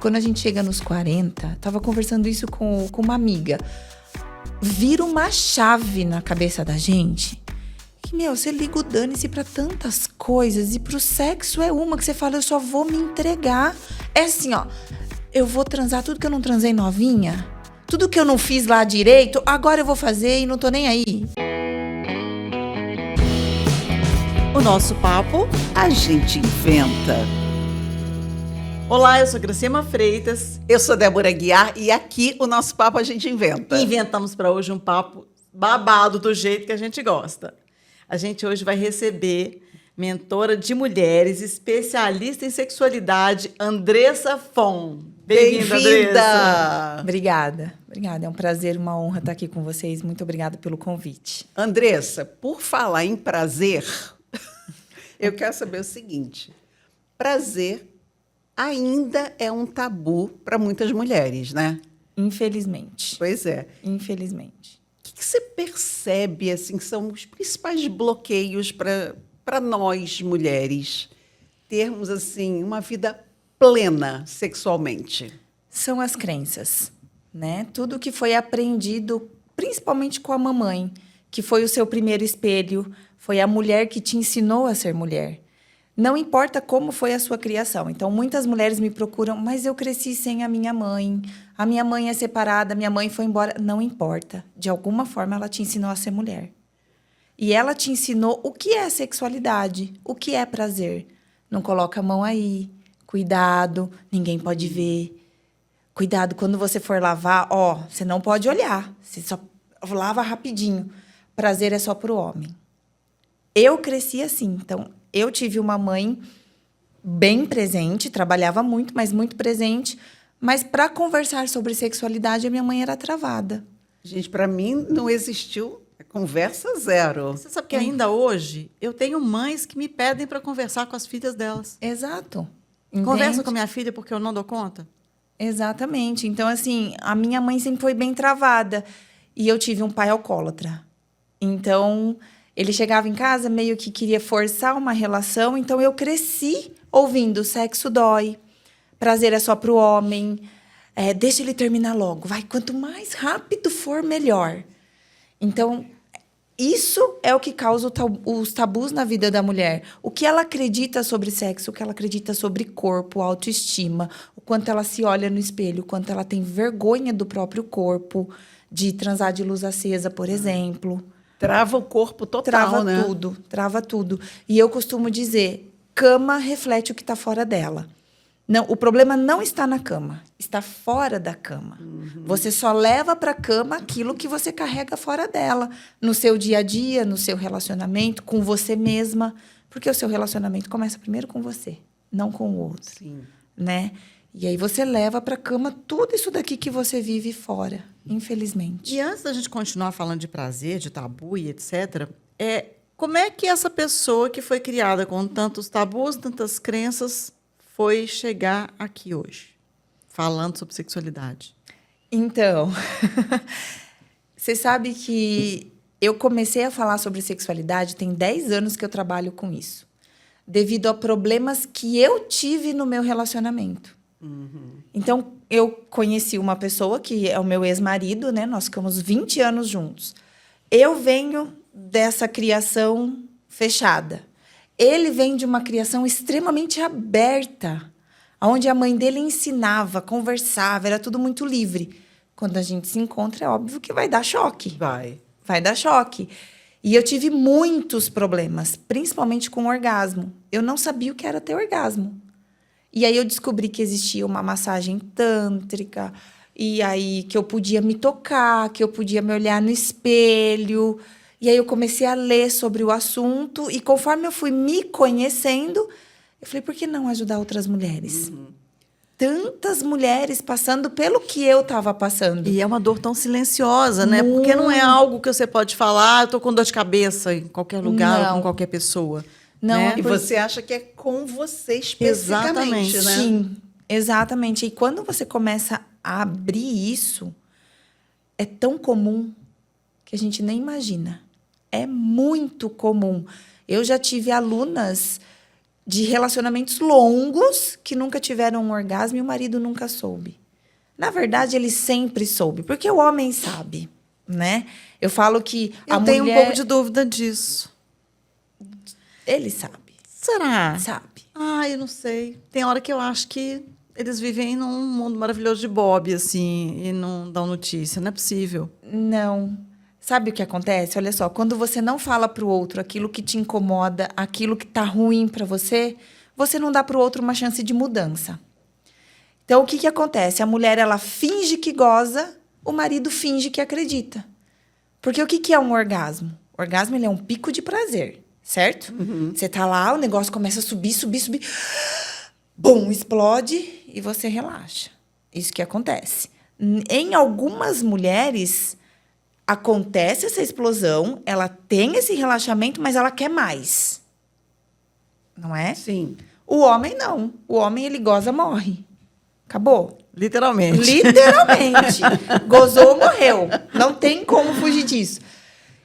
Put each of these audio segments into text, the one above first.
Quando a gente chega nos 40, tava conversando isso com uma amiga, vira uma chave na cabeça da gente. Que, você liga o dane-se pra tantas coisas e pro sexo é uma que você fala, eu só vou me entregar. É assim, ó, eu vou transar tudo que eu não transei novinha, tudo que eu não fiz lá direito, agora eu vou fazer e não tô nem aí. O nosso papo a gente inventa. Olá, eu sou Gracema Freitas. Eu sou Débora Guiar e aqui o nosso papo a gente inventa. Inventamos para hoje um papo babado do jeito que a gente gosta. A gente hoje vai receber mentora de mulheres, especialista em sexualidade, Andressa Fon. Bem-vinda, Andressa. Obrigada. É um prazer, uma honra estar aqui com vocês. Muito obrigada pelo convite. Andressa, por falar em prazer, eu quero saber o seguinte. Prazer ainda é um tabu para muitas mulheres, né? Infelizmente. Pois é. Infelizmente. O que você percebe assim, que são os principais bloqueios para nós, mulheres, termos assim, uma vida plena sexualmente? São as crenças, né? Tudo que foi aprendido, principalmente com a mamãe, que foi o seu primeiro espelho, foi a mulher que te ensinou a ser mulher. Não importa como foi a sua criação. Então, muitas mulheres me procuram, mas eu cresci sem a minha mãe é separada, minha mãe foi embora. Não importa. De alguma forma, ela te ensinou a ser mulher. E ela te ensinou o que é sexualidade, o que é prazer. Não coloca a mão aí. Cuidado, ninguém pode ver. Cuidado, quando você for lavar, você não pode olhar. Você só lava rapidinho. Prazer é só para o homem. Eu cresci assim, então... Eu tive uma mãe bem presente, trabalhava muito, mas muito presente. Mas para conversar sobre sexualidade, a minha mãe era travada. Gente, para mim não existiu conversa zero. Você sabe que ainda hoje eu tenho mães que me pedem para conversar com as filhas delas. Exato. Conversa com a minha filha porque eu não dou conta? Exatamente. Então, assim, a minha mãe sempre foi bem travada. E eu tive um pai alcoólatra. Então... Ele chegava em casa, meio que queria forçar uma relação. Então, eu cresci ouvindo sexo dói, prazer é só para o homem, deixa ele terminar logo. Vai, quanto mais rápido for, melhor. Então, isso é o que causa os tabus na vida da mulher. O que ela acredita sobre sexo, o que ela acredita sobre corpo, autoestima, o quanto ela se olha no espelho, o quanto ela tem vergonha do próprio corpo, de transar de luz acesa, por exemplo. Trava o corpo total, né? Trava tudo. E eu costumo dizer, cama reflete o que está fora dela. Não, o problema não está na cama, está fora da cama. Uhum. Você só leva para a cama aquilo que você carrega fora dela, no seu dia a dia, no seu relacionamento, com você mesma, porque o seu relacionamento começa primeiro com você, não com o outro. Sim. Né? E aí você leva para a cama tudo isso daqui que você vive fora, infelizmente. E antes da gente continuar falando de prazer, de tabu e etc., como é que essa pessoa que foi criada com tantos tabus, tantas crenças, foi chegar aqui hoje, falando sobre sexualidade? Então, você sabe que eu comecei a falar sobre sexualidade, tem 10 anos que eu trabalho com isso, devido a problemas que eu tive no meu relacionamento. Uhum. Então, eu conheci uma pessoa que é o meu ex-marido, né? Nós ficamos 20 anos juntos. Eu venho dessa criação fechada. Ele vem de uma criação extremamente aberta, onde a mãe dele ensinava, conversava, era tudo muito livre. Quando a gente se encontra, é óbvio que vai dar choque. Vai dar choque. E eu tive muitos problemas, principalmente com orgasmo. Eu não sabia o que era ter orgasmo. E aí eu descobri que existia uma massagem tântrica, e aí que eu podia me tocar, que eu podia me olhar no espelho. E aí eu comecei a ler sobre o assunto, e conforme eu fui me conhecendo, eu falei, por que não ajudar outras mulheres? Uhum. Tantas mulheres passando pelo que eu estava passando. E é uma dor tão silenciosa, né? Porque não é algo que você pode falar, eu estou com dor de cabeça em qualquer lugar, ou com qualquer pessoa. Não, né? E você acha que é com você especificamente, exatamente, né? Sim, exatamente. E quando você começa a abrir isso, é tão comum que a gente nem imagina. É muito comum. Eu já tive alunas de relacionamentos longos que nunca tiveram um orgasmo e o marido nunca soube. Na verdade, ele sempre soube, porque o homem sabe, né? Eu falo que Eu tenho um pouco de dúvida disso. Ele sabe. Será? Sabe. Eu não sei. Tem hora que eu acho que eles vivem num mundo maravilhoso de Bob, assim, e não dão notícia. Não é possível. Não. Sabe o que acontece? Olha só, quando você não fala para o outro aquilo que te incomoda, aquilo que tá ruim para você, você não dá para o outro uma chance de mudança. Então, o que acontece? A mulher, ela finge que goza, o marido finge que acredita. Porque o que é um orgasmo? O orgasmo, ele é um pico de prazer, certo? Você tá lá, o negócio começa a subir, subir, subir. Bum, explode e você relaxa. Isso que acontece. Em algumas mulheres, acontece essa explosão, ela tem esse relaxamento, mas ela quer mais. Não é? Sim. O homem, não. O homem, ele goza, morre. Acabou. Literalmente. Literalmente. Gozou, morreu. Não tem como fugir disso.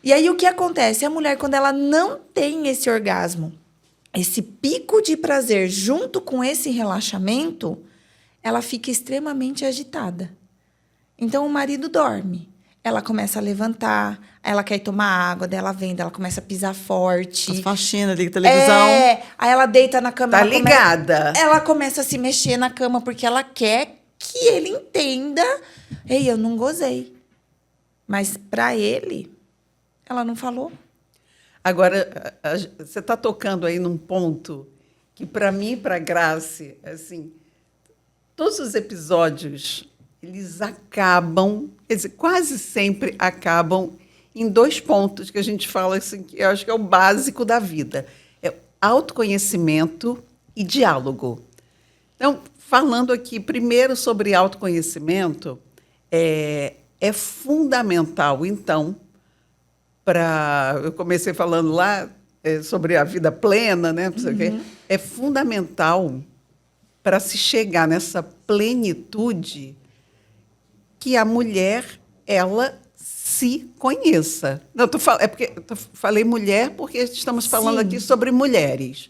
E aí, o que acontece? A mulher, quando ela não tem esse orgasmo, esse pico de prazer junto com esse relaxamento, ela fica extremamente agitada. Então, o marido dorme. Ela começa a levantar, ela quer ir tomar água, daí ela vem, daí ela começa a pisar forte. As faxinas, liga a televisão. Aí ela deita na cama. Tá ela ligada. Ela começa a se mexer na cama porque ela quer que ele entenda. Ei, eu não gozei. Mas para ele, ela não falou. Agora, você está tocando aí num ponto que, para mim e para a Grace, assim, todos os episódios, eles acabam, quer dizer, quase sempre acabam em 2 pontos que a gente fala assim, que eu acho que é o básico da vida. É autoconhecimento e diálogo. Então, falando aqui primeiro sobre autoconhecimento, é fundamental, então, eu comecei falando lá sobre a vida plena, né? Não sei o quê. É fundamental para se chegar nessa plenitude que a mulher, ela se conheça. Não, falei mulher porque estamos falando Sim. aqui sobre mulheres.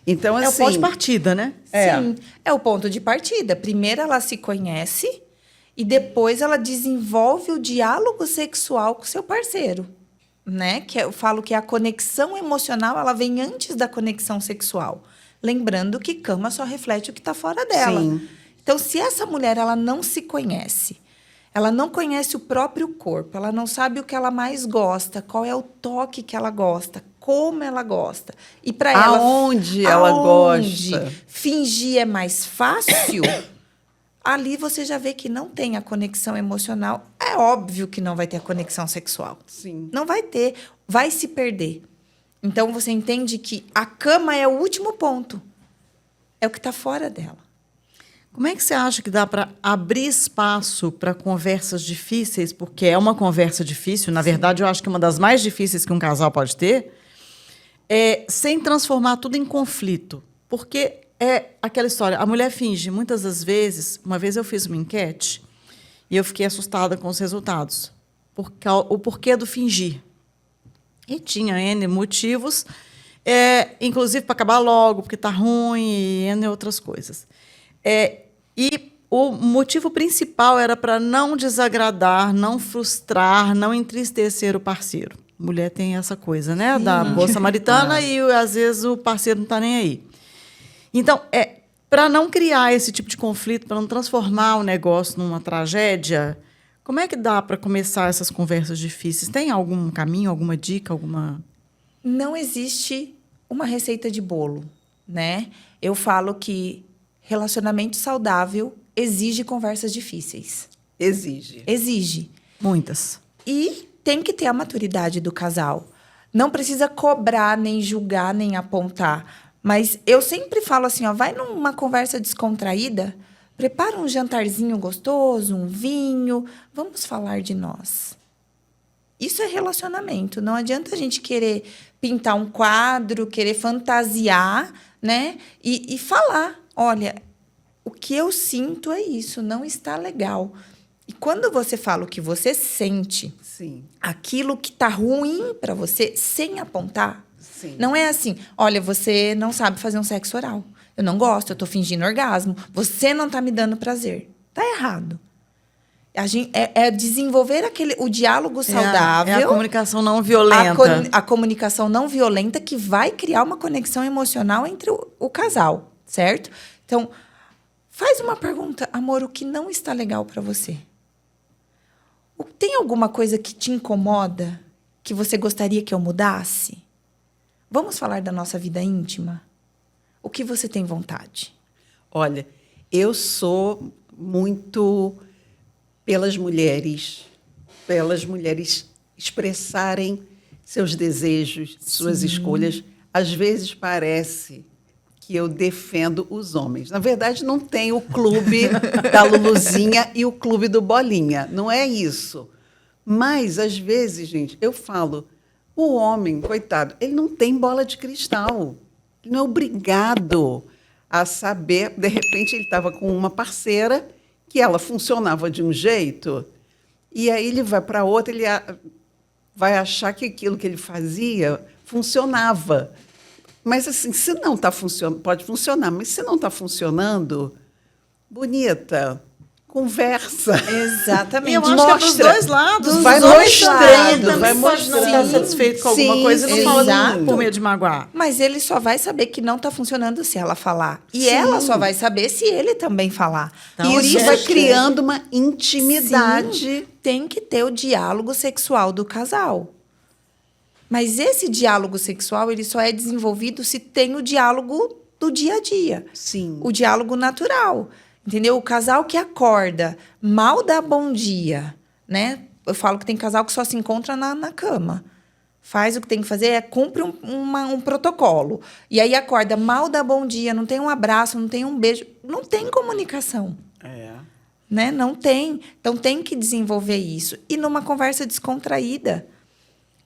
Então, assim, É o ponto de partida, né? Sim, é o ponto de partida. Primeiro ela se conhece e depois ela desenvolve o diálogo sexual com o seu parceiro, né? Que eu falo que a conexão emocional, ela vem antes da conexão sexual. Lembrando que cama só reflete o que está fora dela. Sim. Então, se essa mulher ela não se conhece, ela não conhece o próprio corpo, ela não sabe o que ela mais gosta, qual é o toque que ela gosta, como ela gosta. E para ela, aonde ela gosta. Fingir é mais fácil. Ali você já vê que não tem a conexão emocional. É óbvio que não vai ter a conexão sexual. Sim. Não vai ter, vai se perder. Então você entende que a cama é o último ponto. É o que está fora dela. Como é que você acha que dá para abrir espaço para conversas difíceis? Porque é uma conversa difícil, na verdade, eu acho que é uma das mais difíceis que um casal pode ter, sem transformar tudo em conflito. Porque é aquela história, a mulher finge, muitas das vezes, uma vez eu fiz uma enquete e eu fiquei assustada com os resultados. O porquê do fingir. E tinha N motivos, inclusive para acabar logo, porque está ruim e N outras coisas. E o motivo principal era para não desagradar, não frustrar, não entristecer o parceiro. Mulher tem essa coisa, né? Da boa samaritana e, às vezes, o parceiro não está nem aí. Então, para não criar esse tipo de conflito, para não transformar o negócio numa tragédia, como é que dá para começar essas conversas difíceis? Tem algum caminho, alguma dica, alguma... Não existe uma receita de bolo, né? Eu falo que relacionamento saudável exige conversas difíceis. Exige. Exige. Muitas. E tem que ter a maturidade do casal. Não precisa cobrar, nem julgar, nem apontar. Mas eu sempre falo assim, vai numa conversa descontraída, prepara um jantarzinho gostoso, um vinho, vamos falar de nós. Isso é relacionamento. Não adianta a gente querer pintar um quadro, querer fantasiar, né? E falar, olha, o que eu sinto é isso, não está legal. E quando você fala o que você sente, Sim. aquilo que está ruim para você, sem apontar, Sim. Não é assim, olha, você não sabe fazer um sexo oral. Eu não gosto, eu tô fingindo orgasmo. Você não tá me dando prazer. Tá errado. É desenvolver o diálogo saudável. É a comunicação não violenta. A comunicação não violenta que vai criar uma conexão emocional entre o casal, certo? Então, faz uma pergunta, amor, o que não está legal para você? Tem alguma coisa que te incomoda, que você gostaria que eu mudasse? Vamos falar da nossa vida íntima? O que você tem vontade? Olha, eu sou muito pelas mulheres expressarem seus desejos, suas escolhas. Às vezes parece que eu defendo os homens. Na verdade, não tem o clube da Luluzinha e o clube do Bolinha. Não é isso. Mas, às vezes, gente, eu falo, o homem, coitado, ele não tem bola de cristal. Ele não é obrigado a saber. De repente, ele estava com uma parceira que ela funcionava de um jeito, e aí ele vai para outra, ele vai achar que aquilo que ele fazia funcionava. Mas, assim, se não está funcionando, pode funcionar, mas se não está funcionando, bonita, conversa. Exatamente. E eu acho que é dos dois lados. Vai Os homens mostrando, também vai pode não estar mostrando. satisfeito com alguma Sim, coisa e não sim. fala Exato. por medo de magoar. Mas ele só vai saber que não está funcionando se ela falar. E Sim. ela só vai saber se ele também falar. Então, E isso gente, vai criando uma intimidade. Sim, tem que ter o diálogo sexual do casal. Mas esse diálogo sexual ele só é desenvolvido se tem o diálogo do dia a dia. Sim. O diálogo natural. Entendeu? O casal que acorda, mal dá bom dia, né? Eu falo que tem casal que só se encontra na cama. Faz o que tem que fazer, cumpre um protocolo. E aí acorda, mal dá bom dia, não tem um abraço, não tem um beijo. Não tem comunicação. Né? Não tem. Então, tem que desenvolver isso. E numa conversa descontraída.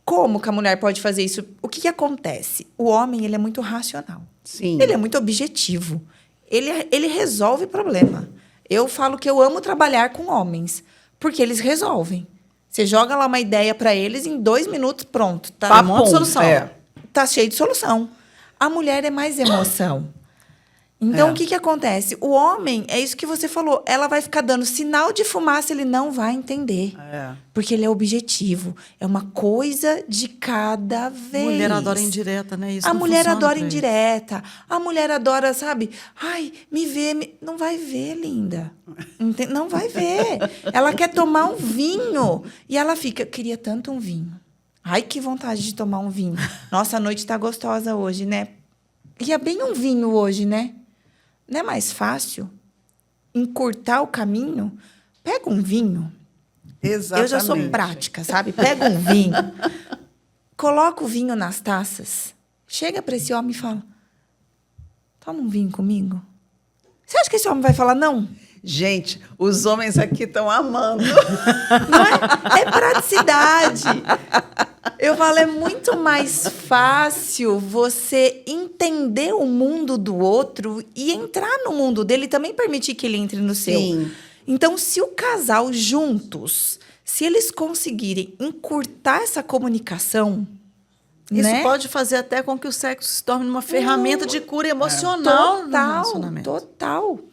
Como que a mulher pode fazer isso? O que acontece? O homem ele é muito racional. Sim. Ele é muito objetivo. Ele resolve problema. Eu falo que eu amo trabalhar com homens, porque eles resolvem. Você joga lá uma ideia para eles, em 2 minutos, pronto. Tá, Um monte de solução. Tá cheio de solução. A mulher é mais emoção. Então, o que acontece? O homem, é isso que você falou, ela vai ficar dando sinal de fumaça, ele não vai entender. Porque ele é objetivo. É uma coisa de cada vez. Mulher adora indireta, né? Isso A não mulher funciona adora pra eles. indireta. A mulher adora, sabe? Ai, me vê. Não vai ver, linda. Não vai ver. Ela quer tomar um vinho. E ela fica, queria tanto um vinho. Ai, que vontade de tomar um vinho. Nossa, a noite tá gostosa hoje, né? Ia bem um vinho hoje, né? Não é mais fácil encurtar o caminho? Pega um vinho. Exatamente. Eu já sou prática, sabe? Pega um vinho, coloca o vinho nas taças, chega para esse homem e fala, toma um vinho comigo. Você acha que esse homem vai falar não? Gente, os homens aqui estão amando. Não é? É praticidade. Eu falo, é muito mais fácil você entender o mundo do outro e entrar no mundo dele e também permitir que ele entre no seu. Sim. Então, se o casal juntos, se eles conseguirem encurtar essa comunicação, Isso né? pode fazer até com que o sexo se torne uma ferramenta de cura emocional no relacionamento.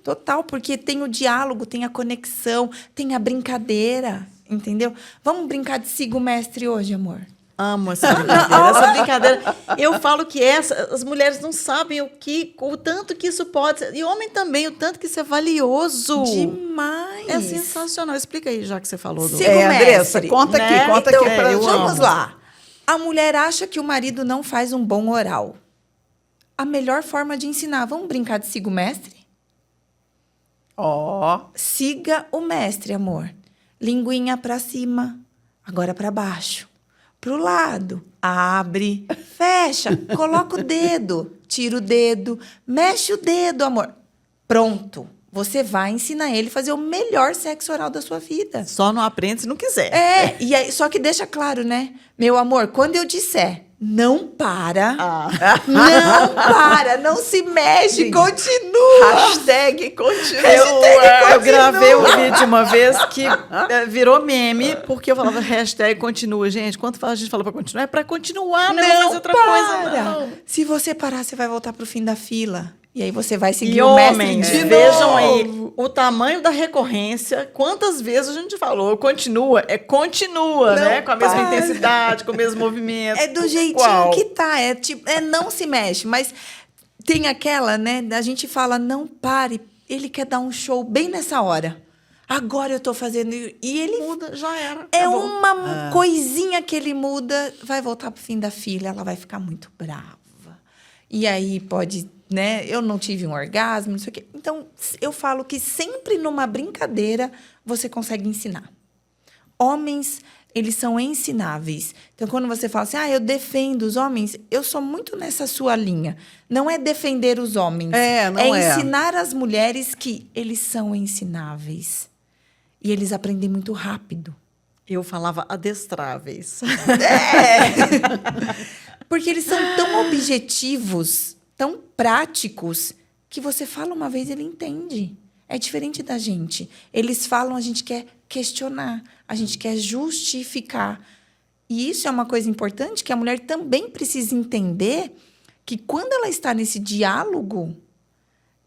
Total, porque tem o diálogo, tem a conexão, tem a brincadeira, entendeu? Vamos brincar de siga o mestre hoje, amor? Amo essa brincadeira. Essa brincadeira. Eu falo que as mulheres não sabem o tanto que isso pode ser. E homem também, o tanto que isso é valioso. Demais! É sensacional. Explica aí, já que você falou do... Siga o Andressa, mestre, conta né? aqui, conta Então, aqui pra eu gente. vamos amo. lá. A mulher acha que o marido não faz um bom oral. A melhor forma de ensinar, vamos brincar de siga o mestre? Ó, Siga o mestre, amor. Linguinha para cima, agora para baixo. Pro lado, abre, fecha, coloca o dedo, tira o dedo, mexe o dedo, amor. Pronto. Você vai ensinar ele a fazer o melhor sexo oral da sua vida. Só não aprende se não quiser. É, e aí, só que deixa claro, né? Meu amor, quando eu disser não para, Ah. não para, não se mexe, Sim. continua. Hashtag continua. Eu gravei um vídeo uma vez que virou meme, porque eu falava hashtag continua. Gente, quanto a gente fala para continuar? É para continuar, não é pra fazer outra coisa, não. Se você parar, você vai voltar pro fim da fila. E aí você vai seguir E o mestre homens, de vejam aí novo. o tamanho da recorrência, quantas vezes a gente falou, continua, continua, Não né? Com a mesma para. intensidade, com o mesmo movimento. É do jeitinho Qual? que tá. É tipo, não se mexe. Mas tem aquela, né? A gente fala, não pare. Ele quer dar um show bem nessa hora. Agora eu tô fazendo. E ele Muda, já era. é acabou. uma coisinha que ele muda, vai voltar pro fim da fila, ela vai ficar muito brava. E aí pode, né? Eu não tive um orgasmo, não sei o quê. Então, eu falo que sempre numa brincadeira você consegue ensinar. Homens, eles são ensináveis. Então, quando você fala assim, eu defendo os homens, eu sou muito nessa sua linha. Não é defender os homens. Não é. Ensinar as mulheres que eles são ensináveis. E eles aprendem muito rápido. Eu falava adestráveis. Porque eles são tão objetivos, tão práticos, que você fala uma vez, ele entende. É diferente da gente. Eles falam, a gente quer questionar, a gente quer justificar. E isso é uma coisa importante que a mulher também precisa entender, que quando ela está nesse diálogo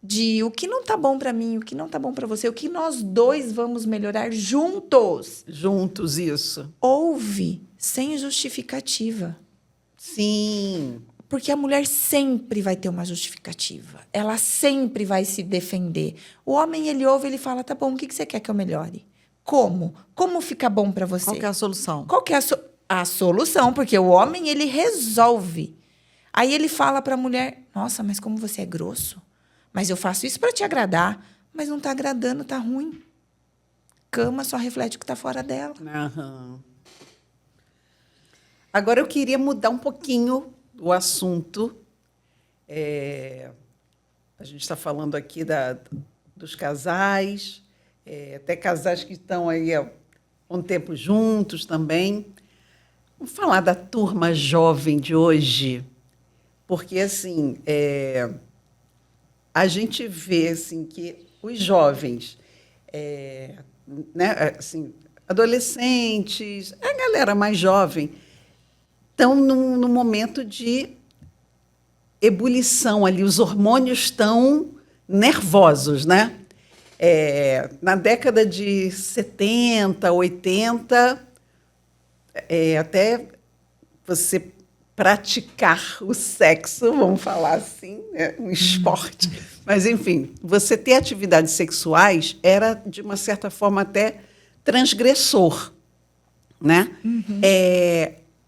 de o que não está bom para mim, o que não está bom para você, o que nós dois vamos melhorar juntos, Juntos, isso. ouve sem justificativa. Sim. Porque a mulher sempre vai ter uma justificativa. Ela sempre vai se defender. O homem, ele ouve, ele fala, tá bom, o que você quer que eu melhore? Como? Como fica bom para você? Qual que é a solução? Qual que é a solução? Porque o homem, ele resolve. Aí ele fala para a mulher, nossa, mas como você é grosso. Mas eu faço isso para te agradar. Mas não está agradando, está ruim. Cama só reflete o que está fora dela. Aham. Agora eu queria mudar um pouquinho o assunto. A gente está falando aqui dos casais, até casais que estão aí há um tempo juntos também. Vamos falar da turma jovem de hoje, porque assim a gente vê assim que os jovens, né, assim, adolescentes, a galera mais jovem estão num momento de ebulição ali, os hormônios estão nervosos, né? Na década de 70, 80, até você praticar o sexo, vamos falar assim, um esporte. Mas, enfim, você ter atividades sexuais era, de uma certa forma, até transgressor, né?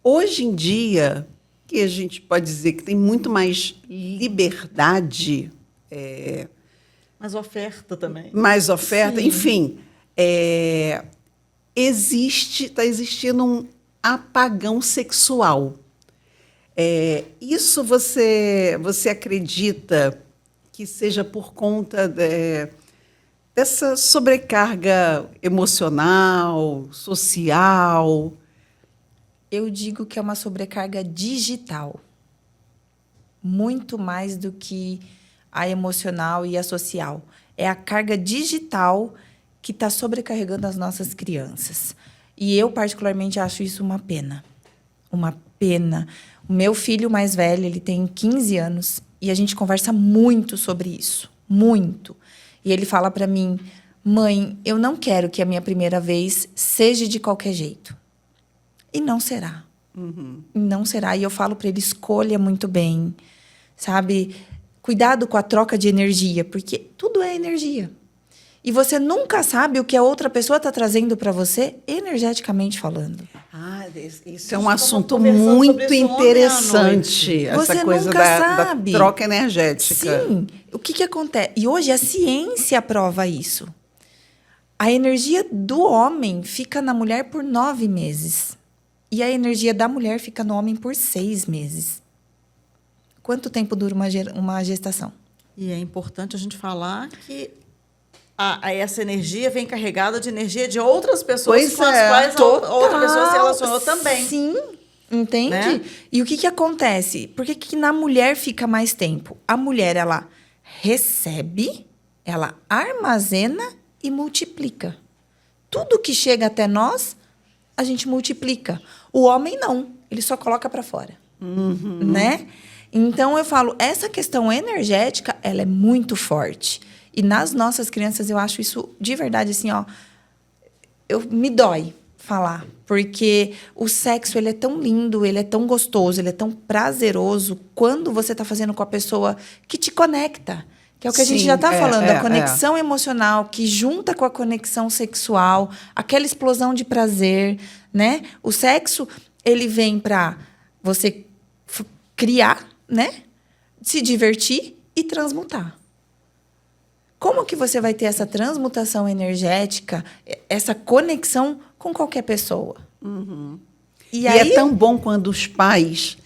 Hoje em dia, que a gente pode dizer que tem muito mais liberdade, Mas oferta também. mais oferta, Sim. enfim, está existindo um apagão sexual. Isso você acredita que seja por conta dessa sobrecarga emocional, social? Eu digo que é uma sobrecarga digital. Muito mais do que a emocional e a social. É a carga digital que está sobrecarregando as nossas crianças. E eu, particularmente, acho isso uma pena. Uma pena. O meu filho mais velho, ele tem 15 anos, e a gente conversa muito sobre isso. Muito. E ele fala para mim, mãe, eu não quero que a minha primeira vez seja de qualquer jeito. E não será. Não será. E eu falo para ele, escolha muito bem, sabe? Cuidado com a troca de energia, porque tudo é energia. E você nunca sabe o que a outra pessoa está trazendo para você, energeticamente falando. Isso é um assunto conversando sobre muito isso ontem à interessante, essa Você coisa nunca da sabe. troca energética. Sim. O que acontece? E hoje a ciência prova isso. A energia do homem fica na mulher por 9 meses. E a energia da mulher fica no homem por 6 meses. Quanto tempo dura uma gestação? E é importante a gente falar que essa energia vem carregada de energia de outras pessoas Pois com as é. quais a outra pessoa se relacionou também. Sim. Entende? Né? E o que que acontece? Por que que na mulher fica mais tempo? A mulher, ela recebe, ela armazena e multiplica. Tudo que chega até nós, a gente multiplica. O homem não, ele só coloca para fora, né? Então eu falo, essa questão energética, ela é muito forte. E nas nossas crianças eu acho isso de verdade assim, ó, me dói falar, porque o sexo ele é tão lindo, ele é tão gostoso, ele é tão prazeroso quando você está fazendo com a pessoa que te conecta. Que é o que a gente Sim, já está falando, a é. conexão emocional que junta com a conexão sexual, aquela explosão de prazer, né? O sexo, ele vem para você criar, né? Se divertir e transmutar. Como que você vai ter essa transmutação energética, essa conexão com qualquer pessoa? E é tão bom quando os pais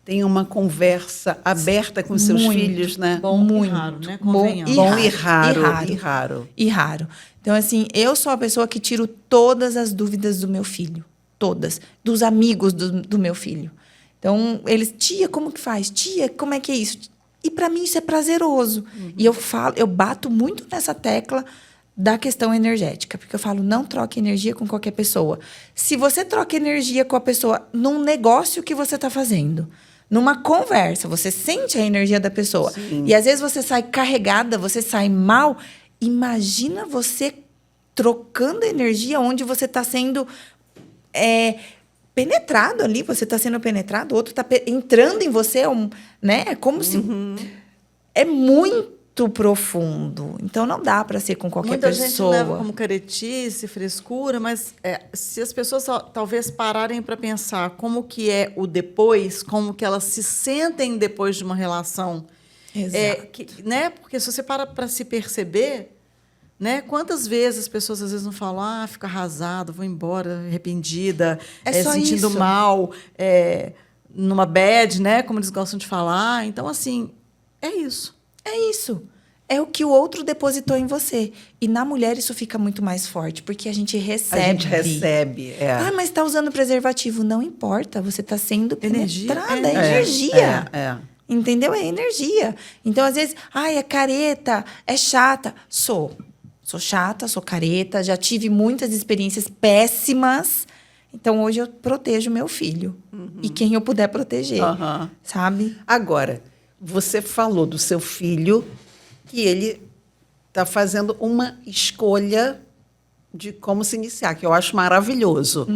têm uma conversa aberta com seus Muito filhos, né? Bom Muito. e raro, né? Bom Convenhamos. Bom e raro. raro. E raro. Então, assim, eu sou a pessoa que tiro todas as dúvidas do meu filho. Todas. Dos amigos do meu filho. Então, eles, tia, como que faz? Tia, como é que é isso? E para mim isso é prazeroso. E eu bato muito nessa tecla da questão energética, porque eu falo, não troque energia com qualquer pessoa. Se você troca energia com a pessoa num negócio que você está fazendo, numa conversa, você sente a energia da pessoa. Sim. E às vezes você sai carregada, você sai mal. Imagina você trocando energia onde você está sendo penetrado ali, você está sendo penetrado, o outro está entrando em você, né? É como se... É muito profundo. Então, não dá para ser com qualquer Muita pessoa. gente leva como caretice, frescura, mas se as pessoas talvez pararem para pensar como que é o depois, como que elas se sentem depois de uma relação, Exato. né? Porque se você para se perceber, né? Quantas vezes as pessoas às vezes não falam, fico arrasada, vou embora, arrependida, É só sentindo isso. mal, numa bad, né? Como eles gostam de falar. Então, assim, é isso. É isso. É o que o outro depositou em você. E na mulher isso fica muito mais forte, porque a gente recebe. A gente recebe. Mas está usando preservativo. Não importa, você está sendo Energia, penetrada. É energia. É. Entendeu? É energia. Então, às vezes, é careta, é chata. Sou chata, sou careta, já tive muitas experiências péssimas. Então, hoje eu protejo meu filho. E quem eu puder proteger, sabe? Agora, você falou do seu filho que ele está fazendo uma escolha de como se iniciar, que eu acho maravilhoso.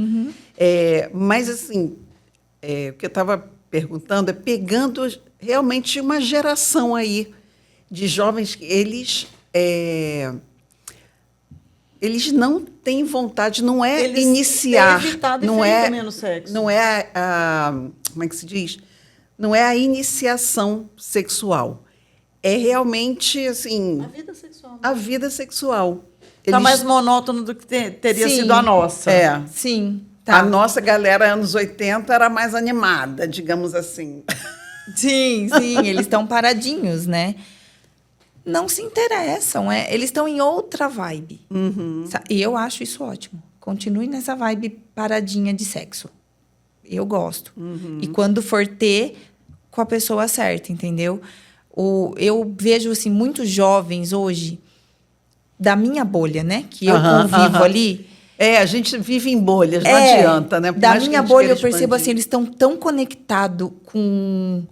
Mas, assim, o que eu estava perguntando é pegando realmente uma geração aí de jovens que eles não têm vontade, não é Eles iniciar, têm evitado não é menos sexo. não é como é que se diz? Não é a iniciação sexual. É realmente assim, A vida sexual. a vida sexual. Está Eles- mais monótono do que teria Sim. sido a nossa. Sim. A nossa galera anos 80 era mais animada, digamos assim. Sim, eles estão paradinhos, né? Não se interessam, eles estão em outra vibe. E eu acho isso ótimo. Continue nessa vibe paradinha de sexo. Eu gosto. E quando for ter, com a pessoa certa, entendeu? Eu vejo assim, muitos jovens hoje, da minha bolha, né? Que eu convivo ali. A gente vive em bolhas, não adianta, né? Por Da mais que a minha gente bolha, eu queira percebo expandir. assim, eles estão tão conectados com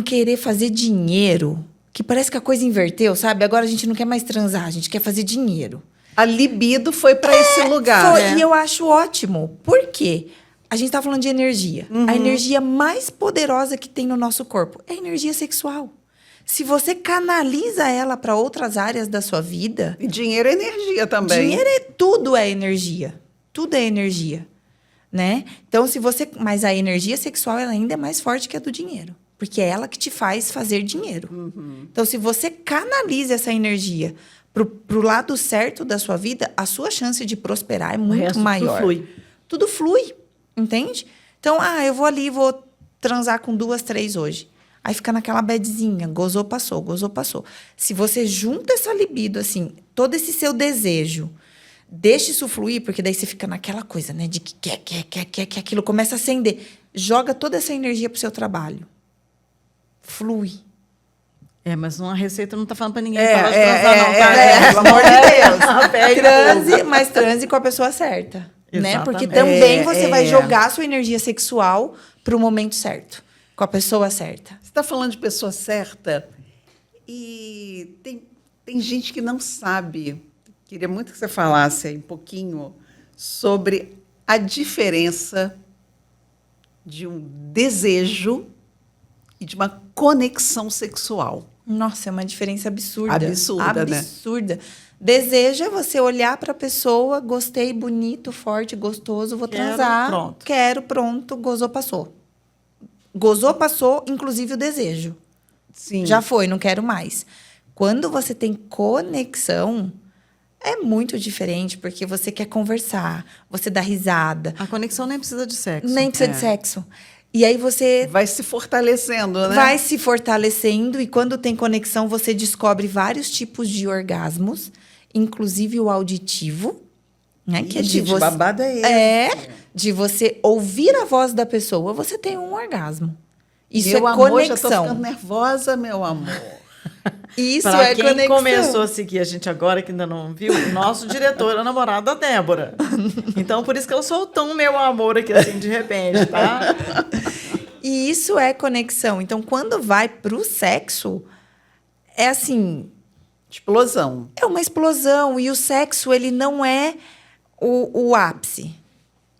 querer fazer dinheiro, que parece que a coisa inverteu, sabe? Agora a gente não quer mais transar, a gente quer fazer dinheiro. A libido foi para esse lugar. Foi, e eu acho ótimo. Por quê? A gente está falando de energia. A energia mais poderosa que tem no nosso corpo é a energia sexual. Se você canaliza ela para outras áreas da sua vida, E dinheiro é energia também. dinheiro tudo é energia. Tudo é energia, né? Então, mas a energia sexual ela ainda é mais forte que a do dinheiro, porque é ela que te faz fazer dinheiro. Então, se você canaliza essa energia pro lado certo da sua vida, a sua chance de prosperar é muito resto maior. tudo flui. Tudo flui, entende? Então, eu vou ali, vou transar com 2, 3 hoje. Aí fica naquela bedzinha, gozou, passou, gozou, passou. Se você junta essa libido, assim, todo esse seu desejo, Deixa isso fluir, porque daí você fica naquela coisa, né? De que quer, que aquilo começa a acender. Joga toda essa energia pro seu trabalho. Flui. Mas uma receita não está falando para ninguém É, parar de é, transar, não, é, tá? é, pelo amor de Deus. Transe, mas transe com a pessoa certa. Né? Porque Exatamente. também você vai É. jogar a sua energia sexual pro momento certo. Com a pessoa certa. Você está falando de pessoa certa e tem gente que não sabe. Queria muito que você falasse aí um pouquinho sobre a diferença de um desejo e de uma conexão sexual. Nossa, é uma diferença absurda. Absurda, né? Absurda. Desejo é você olhar para a pessoa, gostei, bonito, forte, gostoso, vou Quero, transar. pronto. Quero, pronto, gozou, passou. Gozou, passou, inclusive o desejo. Sim. Já foi, não quero mais. Quando você tem conexão, é muito diferente, porque você quer conversar, você dá risada, A conexão nem precisa de sexo. nem precisa de sexo. E aí você Vai se fortalecendo, né? vai se fortalecendo, e quando tem conexão, você descobre vários tipos de orgasmos, inclusive o auditivo, né? Que é de Gente, você. babado é esse. É, de você ouvir a voz da pessoa, você tem um orgasmo. Isso Meu é amor, conexão. já estou ficando nervosa, meu amor. Isso Para é quem conexão. começou a seguir a gente agora, que ainda não viu, o nosso diretor é o namorado da Débora. Então, por isso que ela soltou um meu amor aqui, assim, de repente, tá? E isso é conexão. Então, quando vai pro sexo, é assim, Explosão. é uma explosão. E o sexo, ele não é o ápice.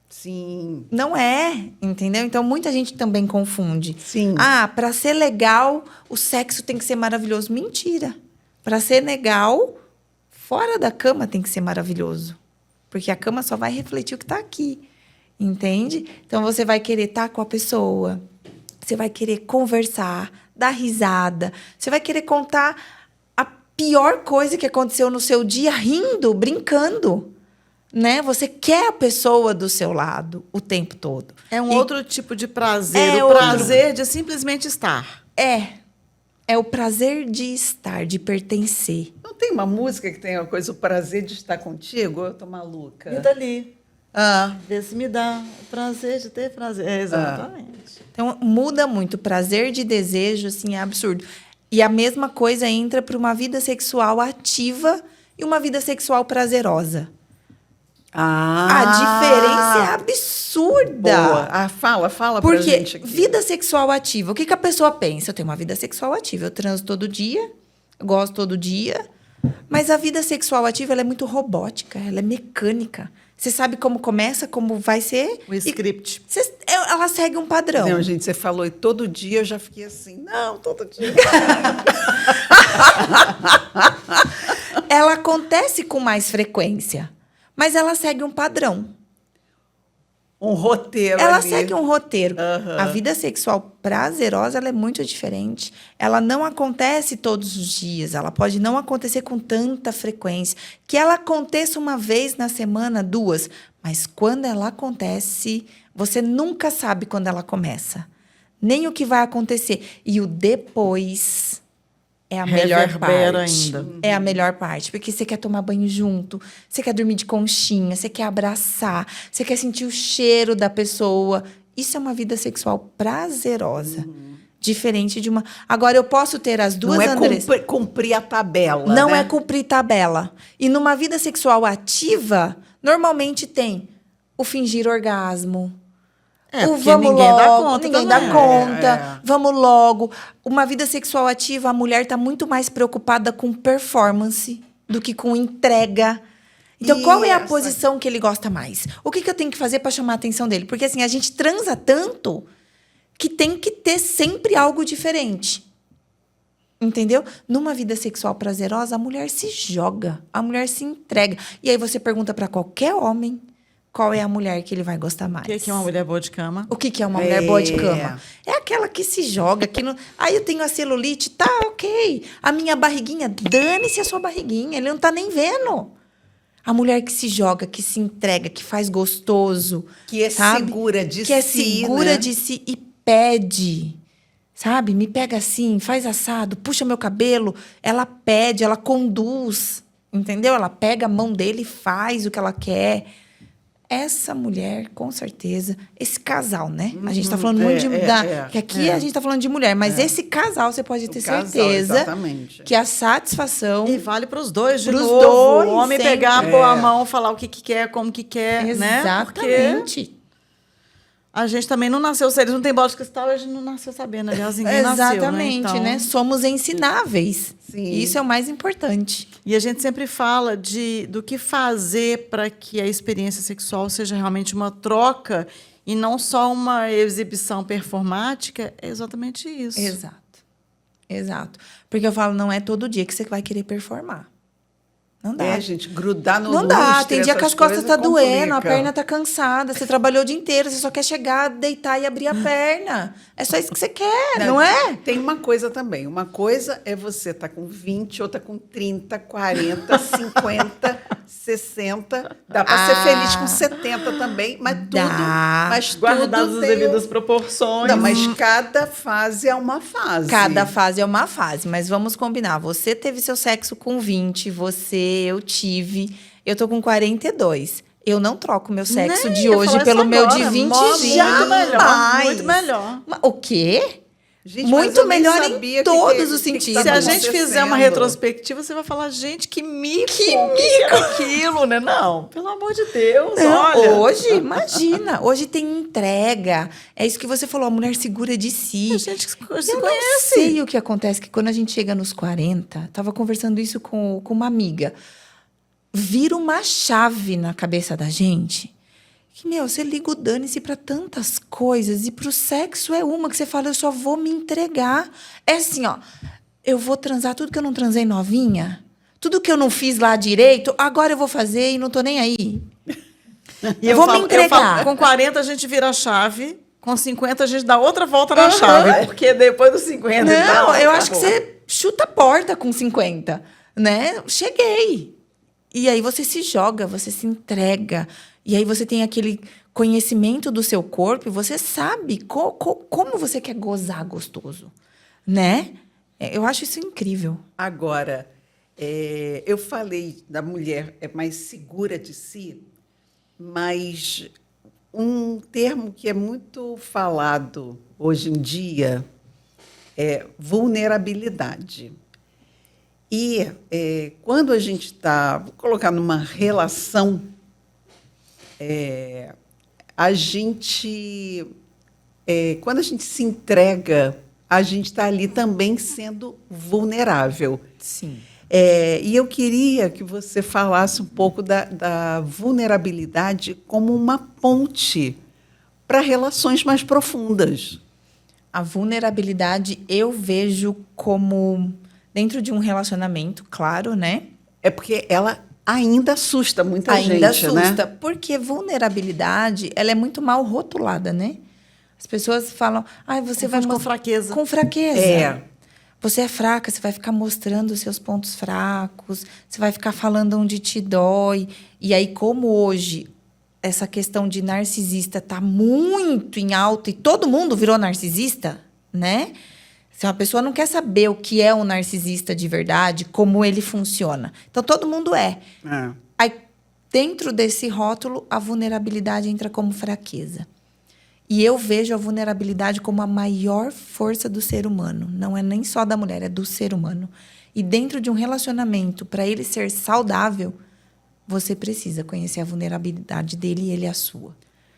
Sim. Não é, entendeu? Então, muita gente também confunde. Sim. Ah, para ser legal, o sexo tem que ser maravilhoso. Mentira. Para ser legal, fora da cama tem que ser maravilhoso. Porque a cama só vai refletir o que está aqui. Entende? Então, você vai querer estar com a pessoa. Você vai querer conversar, dar risada. Você vai querer contar a pior coisa que aconteceu no seu dia, rindo, brincando. Né? Você quer a pessoa do seu lado o tempo todo. É um E outro tipo de prazer. É o outro. prazer de simplesmente estar. É o prazer de estar, de pertencer. Não tem uma música que tenha uma coisa, o prazer de estar contigo? Eu tô maluca. E dali. Ah, Vê se me dá o prazer de ter prazer. Exatamente. Então, muda muito. Prazer de desejo, assim, é absurdo. E a mesma coisa entra para uma vida sexual ativa e uma vida sexual prazerosa. A diferença é absurda. Boa. Ah, fala pra Porque gente aqui. vida sexual ativa, o que a pessoa pensa? Eu tenho uma vida sexual ativa, eu transo todo dia, eu gosto todo dia, mas a vida sexual ativa ela é muito robótica, ela é mecânica. Você sabe como começa, como vai ser. O script. Ela segue um padrão. Não, gente, você falou e todo dia eu já fiquei assim. Não, todo dia. Ela acontece com mais frequência, mas ela segue um padrão. Um roteiro Ela ali. segue um roteiro. Aham. A vida sexual prazerosa ela é muito diferente. Ela não acontece todos os dias. Ela pode não acontecer com tanta frequência. Que ela aconteça uma vez na semana, duas. Mas quando ela acontece, você nunca sabe quando ela começa. Nem o que vai acontecer. E o depois é a melhor Reverbera parte. ainda. É a melhor parte. Porque você quer tomar banho junto, você quer dormir de conchinha, você quer abraçar, você quer sentir o cheiro da pessoa. Isso é uma vida sexual prazerosa. Diferente de uma. Agora, eu posso ter as duas, Não é Andressa. cumprir a tabela, Não né? é cumprir tabela. E numa vida sexual ativa, normalmente tem o fingir orgasmo. O porque vamos ninguém logo, dá conta ninguém também. dá conta, É. vamos logo. Uma vida sexual ativa, a mulher está muito mais preocupada com performance do que com entrega. Então, qual é a Isso. posição que ele gosta mais? O que eu tenho que fazer para chamar a atenção dele? Porque assim, a gente transa tanto que tem que ter sempre algo diferente. Entendeu? Numa vida sexual prazerosa, a mulher se joga, a mulher se entrega. E aí você pergunta para qualquer homem qual é a mulher que ele vai gostar mais. O que é uma mulher boa de cama? O que é uma mulher boa de É. cama? É aquela que se joga. Que não... Aí eu tenho a celulite, tá, ok. A minha barriguinha, dane-se a sua barriguinha, ele não tá nem vendo. A mulher que se joga, que se entrega, que faz gostoso. Que é sabe? segura de Que é si, segura né? de si e pede. Sabe? Me pega assim, faz assado, puxa meu cabelo. Ela pede, ela conduz. entendeu? Ela pega a mão dele e faz o que ela quer. Essa mulher, com certeza, esse casal, né? A gente está falando muito que aqui a gente está falando de mulher, mas esse casal você pode ter certeza exatamente. que a satisfação E vale para os dois, de Pros novo. dois, O homem sempre. pegar, pôr a mão, falar o que quer, como que quer, né? exatamente. Porque a gente também não nasceu, se eles não têm bola de cristal, a gente não nasceu sabendo. Aliás, ninguém Exatamente, nasceu, né? Então... Somos ensináveis. Sim. E isso é o mais importante. E a gente sempre fala do que fazer para que a experiência sexual seja realmente uma troca e não só uma exibição performática. É exatamente isso. Exato. Porque eu falo, não é todo dia que você vai querer performar. Não dá. Gente, grudar no Não dá. lustre, Tem dia que essas as costas coisas tá doendo, a complica. perna tá cansada, você trabalhou o dia inteiro, você só quer chegar, deitar e abrir a perna. É só isso que você quer, não é? Tem uma coisa também. Uma coisa é você estar com 20, outra com 30, 40, 50, 60. Dá para ser feliz com 70 também, mas tudo... Dá. Mas Guardadas tudo as tem devidas proporções. Não, mas cada fase é uma fase. Cada fase é uma fase, mas vamos combinar. Você teve seu sexo com 20, eu tive. Eu tô com 42. Eu não troco meu sexo Nem de ia hoje falar pelo isso meu agora. de 20 Muito jamais. melhor, muito melhor. O quê? Gente, mas Muito eu nem melhor sabia em todos os sentidos. Se a tava gente fizer uma acontecendo. retrospectiva, você vai falar, gente, que mico! Que era aquilo, né? Não, pelo amor de Deus, Não, olha. hoje, imagina, hoje tem entrega. É isso que você falou, a mulher segura de si. A gente se Eu conhece. não sei o que acontece, que quando a gente chega nos 40, tava conversando isso com uma amiga, vira uma chave na cabeça da gente, que, você liga o dane-se para tantas coisas, e pro sexo é uma que você fala, eu só vou me entregar. É assim, ó, eu vou transar tudo que eu não transei novinha, tudo que eu não fiz lá direito, agora eu vou fazer e não tô nem aí. E Vou me entregar. Com 40 a gente vira a chave, com 50 a gente dá outra volta na chave, porque depois dos 50... Não, então, eu acho que acabou. você chuta a porta com 50, né? Cheguei. E aí você se joga, você se entrega. E aí você tem aquele conhecimento do seu corpo e você sabe como você quer gozar gostoso, né? Eu acho isso incrível. Agora, eu falei da mulher é mais segura de si, mas um termo que é muito falado hoje em dia é vulnerabilidade. E quando a gente está, vou colocar numa relação, quando a gente se entrega, a gente está ali também sendo vulnerável. Sim. E eu queria que você falasse um pouco da vulnerabilidade como uma ponte para relações mais profundas. A vulnerabilidade eu vejo como dentro de um relacionamento, claro, né? É porque ela ainda assusta muita gente, Ainda assusta, né? porque vulnerabilidade, ela é muito mal rotulada, né? As pessoas falam, você vai com fraqueza. Com fraqueza. É. Você é fraca, você vai ficar mostrando os seus pontos fracos, você vai ficar falando onde te dói. E aí, como hoje essa questão de narcisista está muito em alta e todo mundo virou narcisista, né? Se uma pessoa não quer saber o que é um narcisista de verdade, como ele funciona. Então, todo mundo é. Aí, dentro desse rótulo, a vulnerabilidade entra como fraqueza. E eu vejo a vulnerabilidade como a maior força do ser humano. Não é nem só da mulher, é do ser humano. E dentro de um relacionamento, para ele ser saudável, você precisa conhecer a vulnerabilidade dele e ele a sua.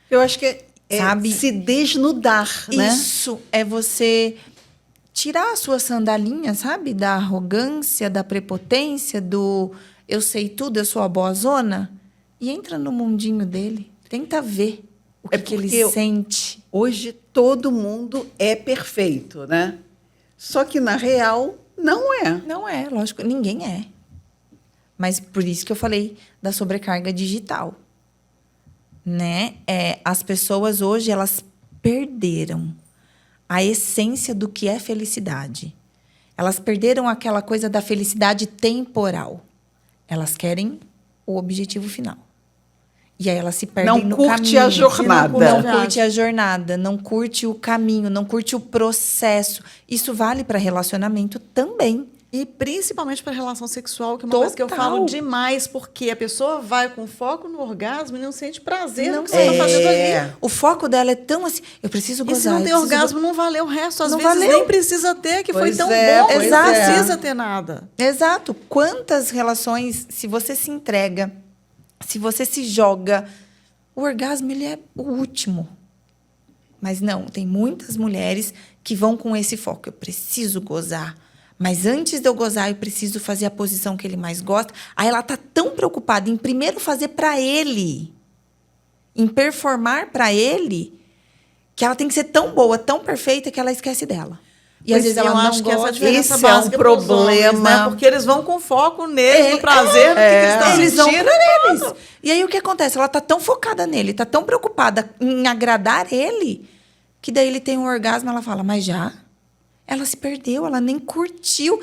Eu acho que Sabe? Se desnudar, né? Isso é você tirar a sua sandalinha, sabe? Da arrogância, da prepotência, do eu sei tudo, eu sou a boazona. E entra no mundinho dele. Tenta ver o que ele sente. Hoje todo mundo é perfeito, né? Só que, na real, não é. Não é, lógico, ninguém é. Mas por isso que eu falei da sobrecarga digital. Né? As pessoas hoje, elas perderam a essência do que é felicidade. Elas perderam aquela coisa da felicidade temporal. Elas querem o objetivo final. E aí elas se perdem no caminho. Não curte a jornada. Não curte a jornada, não curte o caminho, não curte o processo. Isso vale para relacionamento também. E principalmente para a relação sexual, que é uma coisa que eu Total. falo demais, porque a pessoa vai com foco no orgasmo e não sente prazer Não no que você está fazendo ali. O foco dela é tão assim, eu preciso E gozar. se não eu tem preciso orgasmo, não valeu o resto. Às Não vezes valeu. nem precisa ter, que foi Pois tão é, bom, pois que não é. precisa ter nada. Exato. Quantas relações, se você se entrega, se você se joga, o orgasmo ele é o último. Mas não, tem muitas mulheres que vão com esse foco. Eu preciso gozar. Mas antes de eu gozar, eu preciso fazer a posição que ele mais gosta. Aí ela tá tão preocupada em primeiro fazer para ele, em performar para ele, que ela tem que ser tão boa, tão perfeita, que ela esquece dela. E às Pois vezes ela eu não acho que essa é a gosta. diferença Esse é um básica pros homens, problema. né? Porque eles vão com foco neles, no prazer, no que eles estão Eles vão sentindo. pra eles. E aí o que acontece? Ela tá tão focada nele, tá tão preocupada em agradar ele, que daí ele tem um orgasmo, ela fala, mas já? Ela se perdeu, ela nem curtiu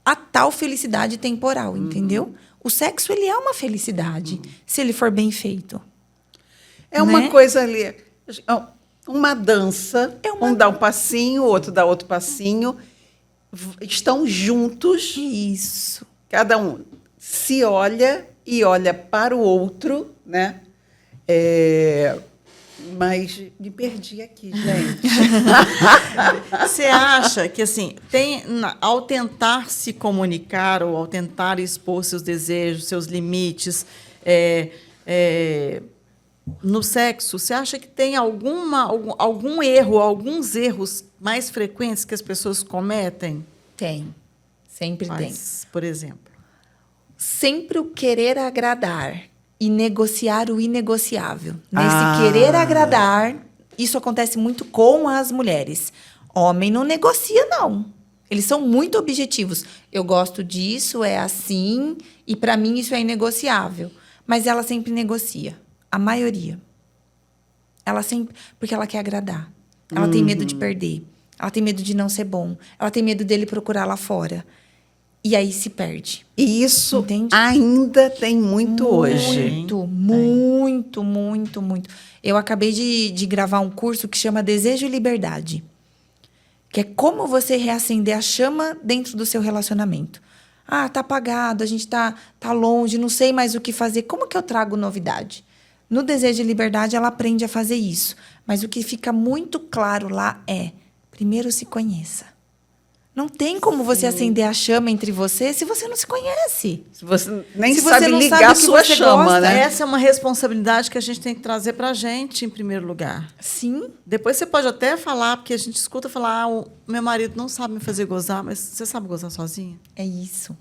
a tal felicidade temporal, entendeu? O sexo, ele é uma felicidade, se ele for bem feito. É uma Né? coisa ali, uma dança, É uma- um dá um passinho, o outro dá outro passinho, estão juntos, Isso. cada um se olha e olha para o outro, né? Mas me perdi aqui, gente. Você acha que, assim, ao tentar se comunicar ou ao tentar expor seus desejos, seus limites, no sexo, você acha que tem algum erro, alguns erros mais frequentes que as pessoas cometem? Tem. Sempre tem. Quais, por exemplo? Sempre o querer agradar e negociar o inegociável. Nesse Ah. querer agradar, isso acontece muito com as mulheres. Homem não negocia, não. Eles são muito objetivos. Eu gosto disso, é assim, e para mim isso é inegociável. Mas ela sempre negocia. A maioria. Ela sempre. Porque ela quer agradar. Ela tem medo de perder. Ela tem medo de não ser bom. Ela tem medo dele procurar lá fora. E aí se perde. E isso Entende? ainda tem muito hoje. Muito. Eu acabei de gravar um curso que chama Desejo e Liberdade. Que é como você reacender a chama dentro do seu relacionamento. Ah, tá apagado, a gente tá longe, não sei mais o que fazer. Como que eu trago novidade? No Desejo e Liberdade, ela aprende a fazer isso. Mas o que fica muito claro lá é, primeiro se conheça. Não tem como você acender a chama entre você se você não se conhece. Se você nem Se você sabe não ligar sabe a o que sua você chama, gosta, né? Essa é uma responsabilidade que a gente tem que trazer para a gente, em primeiro lugar. Sim. Depois você pode até falar, porque a gente escuta falar, o meu marido não sabe me fazer gozar, mas você sabe gozar sozinha? É isso.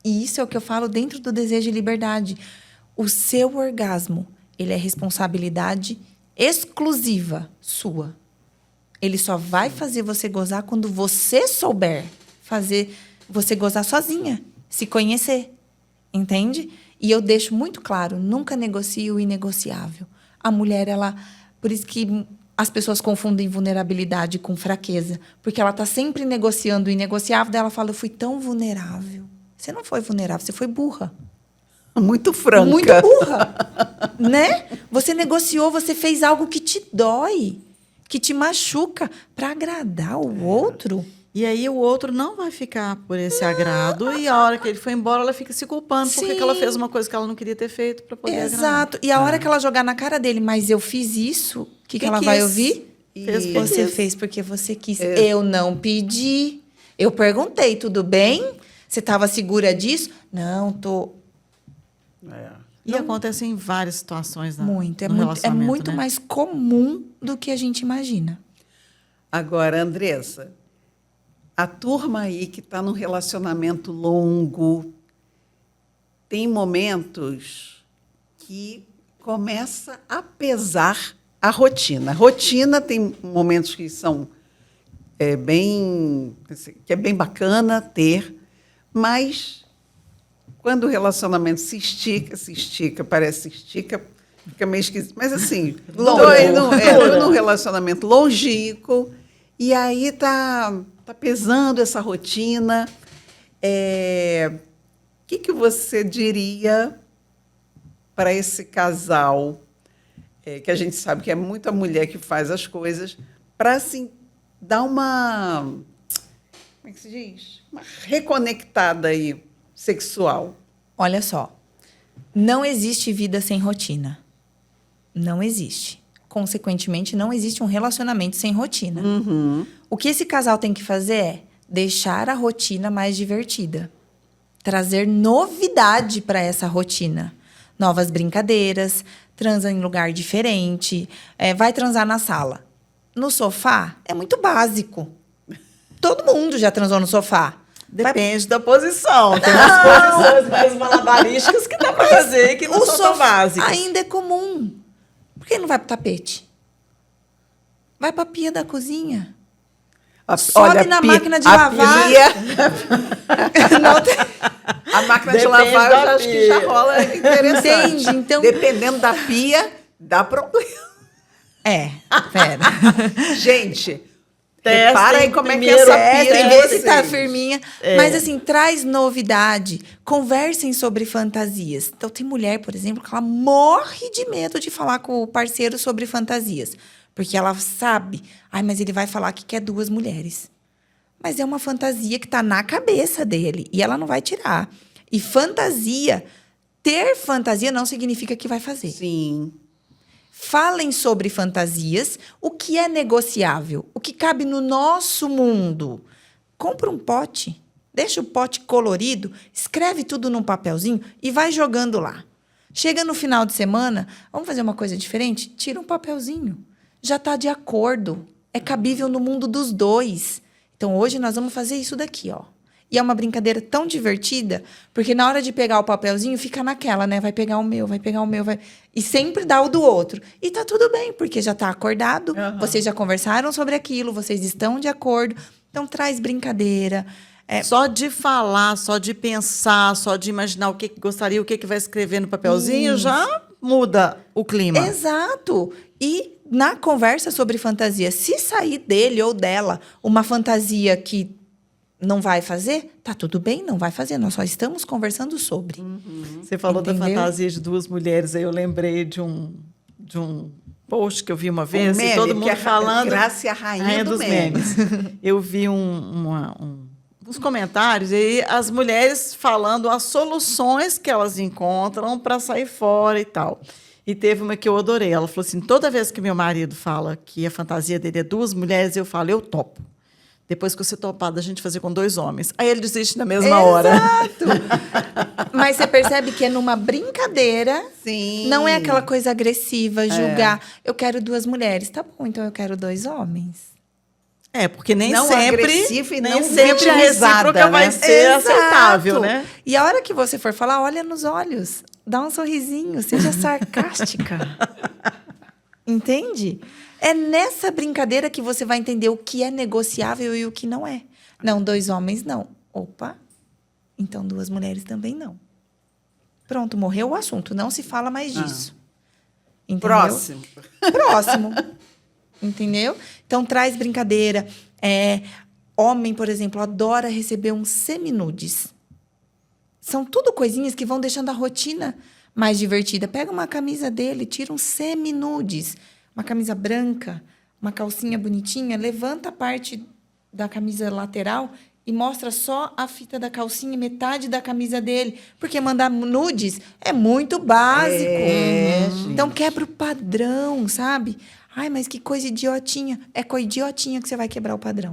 E isso é o que eu falo dentro do Desejo e Liberdade. O seu orgasmo, ele é responsabilidade exclusiva sua. Ele só vai fazer você gozar quando você souber fazer você gozar sozinha, se conhecer. Entende? E eu deixo muito claro, nunca negocie o inegociável. A mulher, ela... Por isso que as pessoas confundem vulnerabilidade com fraqueza. Porque ela está sempre negociando o inegociável, daí ela fala, eu fui tão vulnerável. Você não foi vulnerável, você foi burra. Muito franca. Muito burra. Né? Você negociou, você fez algo que te dói, que te machuca, para agradar o outro. E aí o outro não vai ficar por esse agrado, e a hora que ele foi embora, ela fica se culpando porque Sim. que ela fez uma coisa que ela não queria ter feito para poder agradar. Exato. E a hora que ela jogar na cara dele, mas eu fiz isso, o que ela vai quis. ouvir? Fez porque Você quis. fez porque você quis. Eu não pedi. Eu perguntei, tudo bem? Você estava segura disso? Não, tô. E acontece em várias situações Muito. É no muito, relacionamento, muito né? mais comum do que a gente imagina. Agora, Andressa, a turma aí que está num relacionamento longo, tem momentos que começa a pesar a rotina. A rotina tem momentos que são que é bem bacana ter, mas quando o relacionamento se estica, parece que estica, fica meio esquisito. Mas assim, Longo. tô num relacionamento longínquo, e aí tá pesando essa rotina. O que você diria para esse casal, que a gente sabe que é muita mulher que faz as coisas, para assim, dar uma como é que se diz? Uma reconectada aí sexual. Olha só, não existe vida sem rotina. Não existe. Consequentemente, não existe um relacionamento sem rotina. O que esse casal tem que fazer é deixar a rotina mais divertida. Trazer novidade para essa rotina. Novas brincadeiras, transa em lugar diferente, vai transar na sala. No sofá, é muito básico. Todo mundo já transou no sofá. Depende da posição. Tem umas posições mais malabarísticas que dá para fazer, que não são tão básicas. Ainda é comum. Por que não vai pro tapete? Vai pra pia da cozinha. Sobe na máquina de lavar. Não tem... A máquina de Depende lavar, eu da já acho que pia. já rola interessante. Entende? Então... Dependendo da pia, dá problema. Pera. Gente, Testem repara aí como é que primeiro essa a pia Tem de vezes que tá vocês. firminha. Mas, assim, traz novidade. Conversem sobre fantasias. Então, tem mulher, por exemplo, que ela morre de medo de falar com o parceiro sobre fantasias. Porque ela sabe, mas ele vai falar que quer 2 mulheres. Mas é uma fantasia que tá na cabeça dele. E ela não vai tirar. E ter fantasia não significa que vai fazer. Sim. Falem sobre fantasias, o que é negociável, o que cabe no nosso mundo. Compra um pote, deixa o pote colorido, escreve tudo num papelzinho e vai jogando lá. Chega no final de semana, vamos fazer uma coisa diferente? Tira um papelzinho. Já está de acordo. É cabível no mundo dos dois. Então, hoje nós vamos fazer isso daqui, ó. E é uma brincadeira tão divertida, porque na hora de pegar o papelzinho, fica naquela, né? Vai pegar o meu, vai pegar o meu, vai... E sempre dá o do outro. E tá tudo bem, porque já tá acordado, vocês já conversaram sobre aquilo, vocês estão de acordo. Então, traz brincadeira. Só de falar, só de pensar, só de imaginar o que gostaria, o que vai escrever no papelzinho, já muda o clima. Exato. E na conversa sobre fantasia, se sair dele ou dela uma fantasia que não vai fazer, tá tudo bem, não vai fazer. Nós só estamos conversando sobre. Você falou Entendeu? da fantasia de 2 mulheres, aí eu lembrei de um post que eu vi uma vez, meme, e todo mundo que é falando... Graça é a rainha do dos meme. memes. Eu vi uns comentários, e aí as mulheres falando as soluções que elas encontram para sair fora e tal. E teve uma que eu adorei. Ela falou assim, toda vez que meu marido fala que a fantasia dele é 2 mulheres, eu falo, eu topo. Depois que você topar da gente fazer com 2 homens. Aí ele desiste na mesma hora. Exato. Mas você percebe que é numa brincadeira. Sim. Não é aquela coisa agressiva, julgar. Eu quero 2 mulheres. Tá bom, então eu quero 2 homens. Porque nem Não sempre, agressiva e nem não sempre a vitimizada, recíproca vai né? ser aceitável, né? E a hora que você for falar, olha nos olhos. Dá um sorrisinho, seja sarcástica. Entende? É nessa brincadeira que você vai entender o que é negociável e o que não é. Não, 2 homens, não. Opa, então 2 mulheres também não. Pronto, morreu o assunto. Não se fala mais disso. Entendeu? Próximo. Entendeu? Então, traz brincadeira. Homem, por exemplo, adora receber uns seminudes. São tudo coisinhas que vão deixando a rotina mais divertida. Pega uma camisa dele, tira uns seminudes. Uma camisa branca, uma calcinha bonitinha, levanta a parte da camisa lateral e mostra só a fita da calcinha e metade da camisa dele. Porque mandar nudes é muito básico. Então, quebra o padrão, sabe? Ai, mas que coisa idiotinha. É com a idiotinha que você vai quebrar o padrão.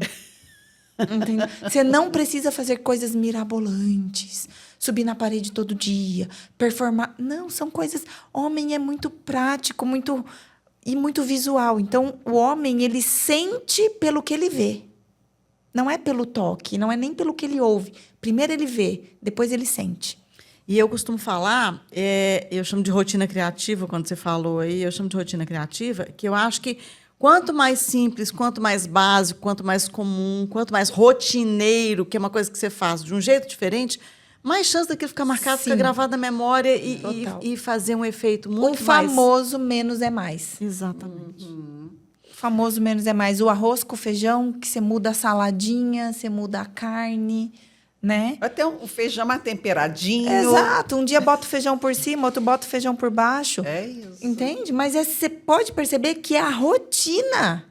Entendeu? Você não precisa fazer coisas mirabolantes. Subir na parede todo dia, performar. Não, são coisas... Homem é muito prático, muito visual. Então, o homem, ele sente pelo que ele vê. Não é pelo toque, não é nem pelo que ele ouve. Primeiro ele vê, depois ele sente. E eu costumo falar, eu chamo de rotina criativa, quando você falou aí, eu chamo de rotina criativa, que eu acho que quanto mais simples, quanto mais básico, quanto mais comum, quanto mais rotineiro, que é uma coisa que você faz de um jeito diferente, mais chance daquilo ficar marcado, ficar gravado na memória e fazer um efeito muito mais... O famoso menos é mais. Exatamente. O famoso menos é mais. O arroz com feijão, que você muda a saladinha, você muda a carne, né? Até um feijão mais temperadinho. Exato. Um dia bota o feijão por cima, outro bota o feijão por baixo. É isso. Entende? Mas você pode perceber que é a rotina.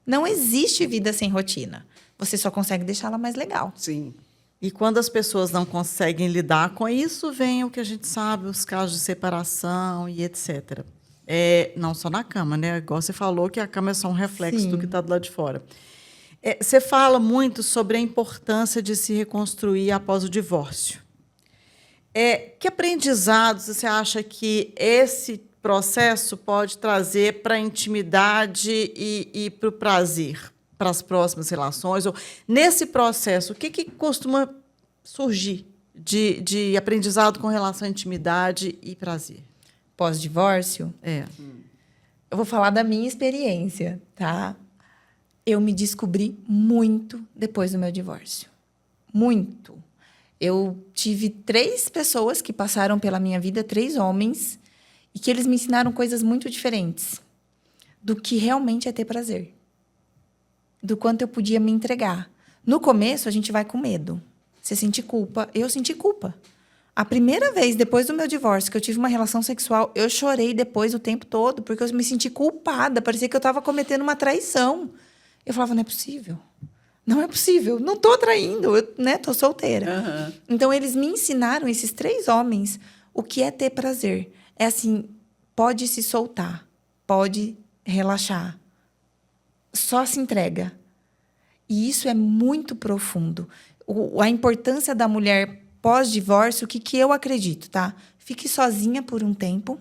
Não existe vida sem rotina. você só consegue deixá-la mais legal. Sim. E quando as pessoas não conseguem lidar com isso, vem o que a gente sabe, os casos de separação e etc. Não só na cama, né? Igual você falou, que a cama é só um reflexo Sim. do que está do lado de fora. Você fala muito sobre a importância de se reconstruir após o divórcio. Que aprendizados você acha que esse processo pode trazer para a intimidade e para o prazer, para as próximas relações? Ou, nesse processo, o que costuma surgir de aprendizado com relação à intimidade e prazer? Pós-divórcio, eu vou falar da minha experiência, tá? Eu me descobri muito depois do meu divórcio. Muito. Eu tive 3 pessoas que passaram pela minha vida, 3 homens, e que eles me ensinaram coisas muito diferentes do que realmente é ter prazer. Do quanto eu podia me entregar. No começo, a gente vai com medo. Você sente culpa. Eu senti culpa. A primeira vez, depois do meu divórcio, que eu tive uma relação sexual, eu chorei depois o tempo todo, porque eu me senti culpada. Parecia que eu estava cometendo uma traição. Eu falava, não é possível. Não é possível. Não estou traindo. Eu, né, tô solteira. Uhum. Então, eles me ensinaram, esses 3 homens, o que é ter prazer. É assim, pode se soltar. Pode relaxar. Só se entrega. E isso é muito profundo. A importância da mulher pós-divórcio, o que eu acredito, tá? Fique sozinha por um tempo.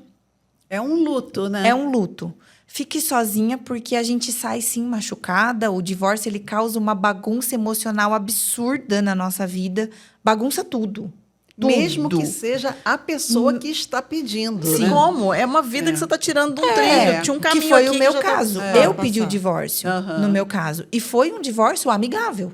É um luto, né? É um luto. Fique sozinha porque a gente sai, sim, machucada. O divórcio, ele causa uma bagunça emocional absurda na nossa vida. Bagunça tudo. Mesmo Tudo. que seja a pessoa que está pedindo, Sim. né? Como? É uma vida que você está tirando de um trilho. Tinha um caminho que foi aqui o meu já tá- caso. É, Eu passar. pedi o divórcio, Aham. no meu caso. E foi um divórcio amigável.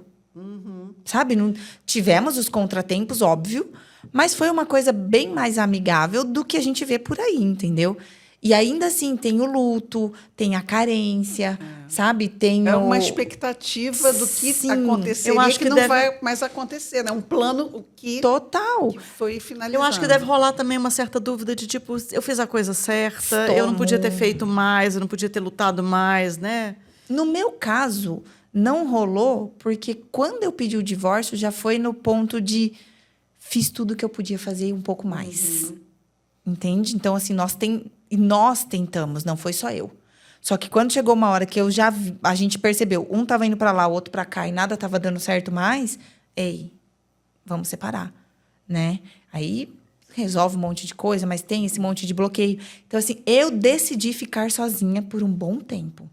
Sabe? Não, tivemos os contratempos, óbvio, mas foi uma coisa bem mais amigável do que a gente vê por aí, entendeu? E ainda assim, tem o luto, tem a carência, sabe? Tem É o... uma expectativa do que Sim, aconteceria, eu acho que que não deve- vai mais acontecer, né? Um plano que Total. foi finalizado. Eu acho que deve rolar também uma certa dúvida de tipo, eu fiz a coisa certa, Estou eu não podia ter muito. feito mais, eu não podia ter lutado mais, né? No meu caso, não rolou, porque quando eu pedi o divórcio, já foi no ponto de fiz tudo que eu podia fazer e um pouco mais. Entende? Então, assim, nós tentamos, não foi só eu. Só que quando chegou uma hora que a gente percebeu, um estava indo para lá, o outro para cá, e nada estava dando certo mais, ei, vamos separar, né? Aí resolve um monte de coisa, mas tem esse monte de bloqueio. Então, assim, eu decidi ficar sozinha por um bom tempo.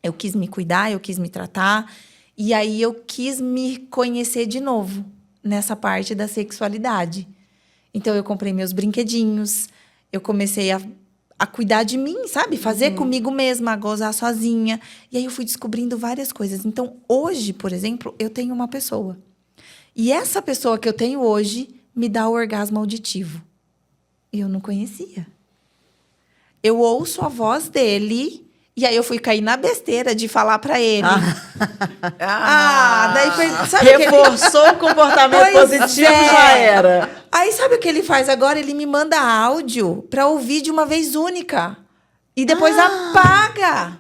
Eu quis me cuidar, eu quis me tratar. E aí eu quis me conhecer de novo nessa parte da sexualidade. Então, eu comprei meus brinquedinhos. Eu comecei a cuidar de mim, sabe? Fazer comigo mesma, a gozar sozinha. E aí eu fui descobrindo várias coisas. Então, hoje, por exemplo, eu tenho uma pessoa. E essa pessoa que eu tenho hoje me dá o orgasmo auditivo. E eu não conhecia. Eu ouço a voz dele... E aí eu fui cair na besteira de falar pra ele. Sabe o que ele... Reforçou o comportamento Pois positivo, é. já era. Aí sabe o que ele faz agora? Ele me manda áudio pra ouvir de uma vez única. E depois apaga.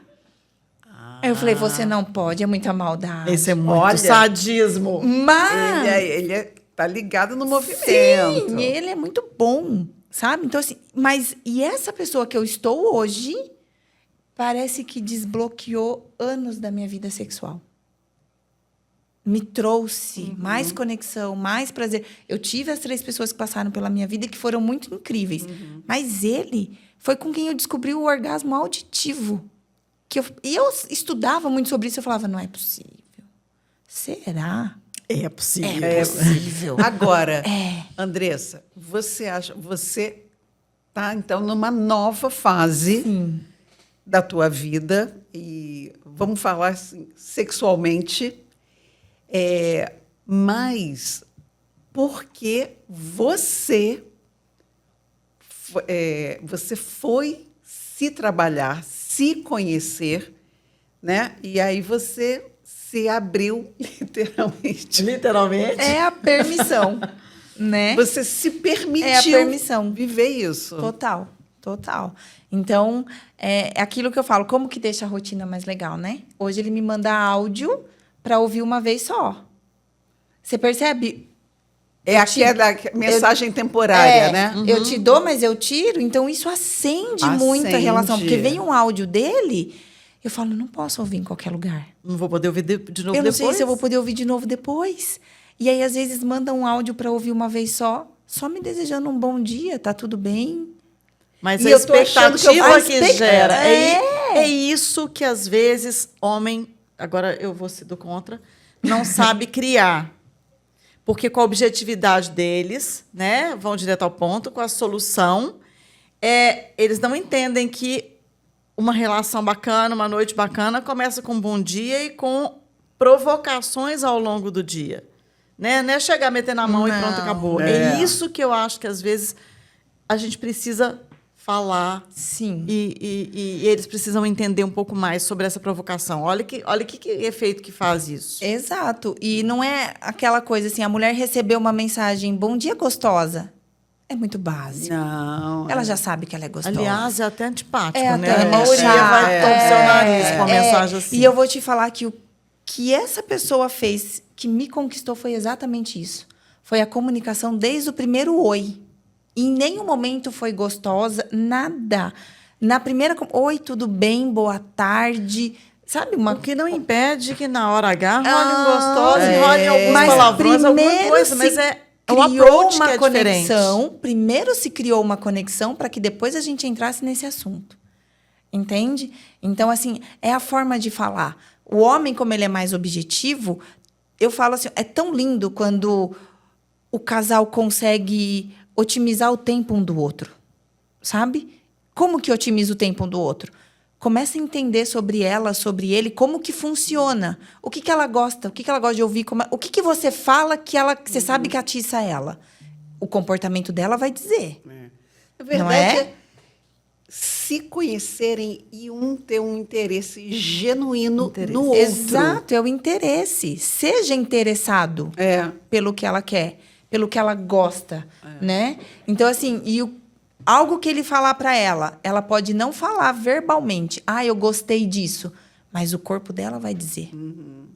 Aí eu falei, você não pode, é muita maldade. Esse é muito Olha, sadismo. Mas... Tá ligado no movimento. Sim, ele é muito bom, sabe? Então, assim, e essa pessoa que eu estou hoje... Parece que desbloqueou anos da minha vida sexual. Me trouxe mais conexão, mais prazer. Eu tive as 3 pessoas que passaram pela minha vida que foram muito incríveis. Mas ele foi com quem eu descobri o orgasmo auditivo. E eu estudava muito sobre isso. Eu falava, não é possível. Será? É possível. É possível. Agora, É. Andressa, você tá então numa nova fase Sim. da tua vida e vamos falar assim, sexualmente, mas porque você foi se trabalhar, se conhecer, né? E aí você se abriu literalmente. Literalmente. É a permissão, né? Você se permitiu É a permissão. viver isso. Total, total. Então, é aquilo que eu falo, como que deixa a rotina mais legal, né? Hoje ele me manda áudio para ouvir uma vez só. Você percebe? É aquela mensagem temporária, né? Eu te dou, mas eu tiro. Então, isso acende muito a relação. Porque vem um áudio dele, eu falo, não posso ouvir em qualquer lugar. Não vou poder ouvir de novo depois? Eu não sei se eu vou poder ouvir de novo depois. E aí, às vezes, manda um áudio para ouvir uma vez só me desejando um bom dia, tá tudo bem. Mas E a eu tô achando expectativa que que gera. É. É isso que, às vezes, homem, agora eu vou ser do contra, não sabe criar. Porque com a objetividade deles, né, vão direto ao ponto, com a solução, eles não entendem que uma relação bacana, uma noite bacana, começa com um bom dia e com provocações ao longo do dia. Né? Não é chegar, meter na mão e pronto, acabou. É isso que eu acho que, às vezes, a gente precisa falar. Sim. E eles precisam entender um pouco mais sobre essa provocação. Olha que efeito que faz isso. Exato. E não é aquela coisa assim, a mulher recebeu uma mensagem, bom dia, gostosa. É muito básico. Não. Ela já sabe que ela é gostosa. Aliás, é até antipático, É né? até A maioria chato. vai torcer o nariz com uma mensagem assim. E eu vou te falar que o que essa pessoa fez, que me conquistou, foi exatamente isso. Foi a comunicação desde o primeiro oi. Em nenhum momento foi gostosa, nada. Na primeira, oi, tudo bem, boa tarde. Sabe, O que não impede que na hora H rolem gostosas, rolem alguns mas palavrões, alguma primeiro coisa, mas o criou approach uma que é conexão. diferente. Primeiro se criou uma conexão para que depois a gente entrasse nesse assunto. Entende? Então, assim, é a forma de falar. O homem, como ele é mais objetivo, eu falo assim, é tão lindo quando o casal consegue otimizar o tempo um do outro, sabe? Como que otimiza o tempo um do outro? Começa a entender sobre ela, sobre ele, como que funciona, o que ela gosta de ouvir, o que você fala que você sabe que atiça ela. O comportamento dela vai dizer. Na verdade, é se conhecerem e um ter um interesse genuíno no outro. Exato, é o interesse. Seja interessado pelo que ela quer, pelo que ela gosta, né? Então, assim, algo que ele falar para ela, ela pode não falar verbalmente. Eu gostei disso. Mas o corpo dela vai dizer.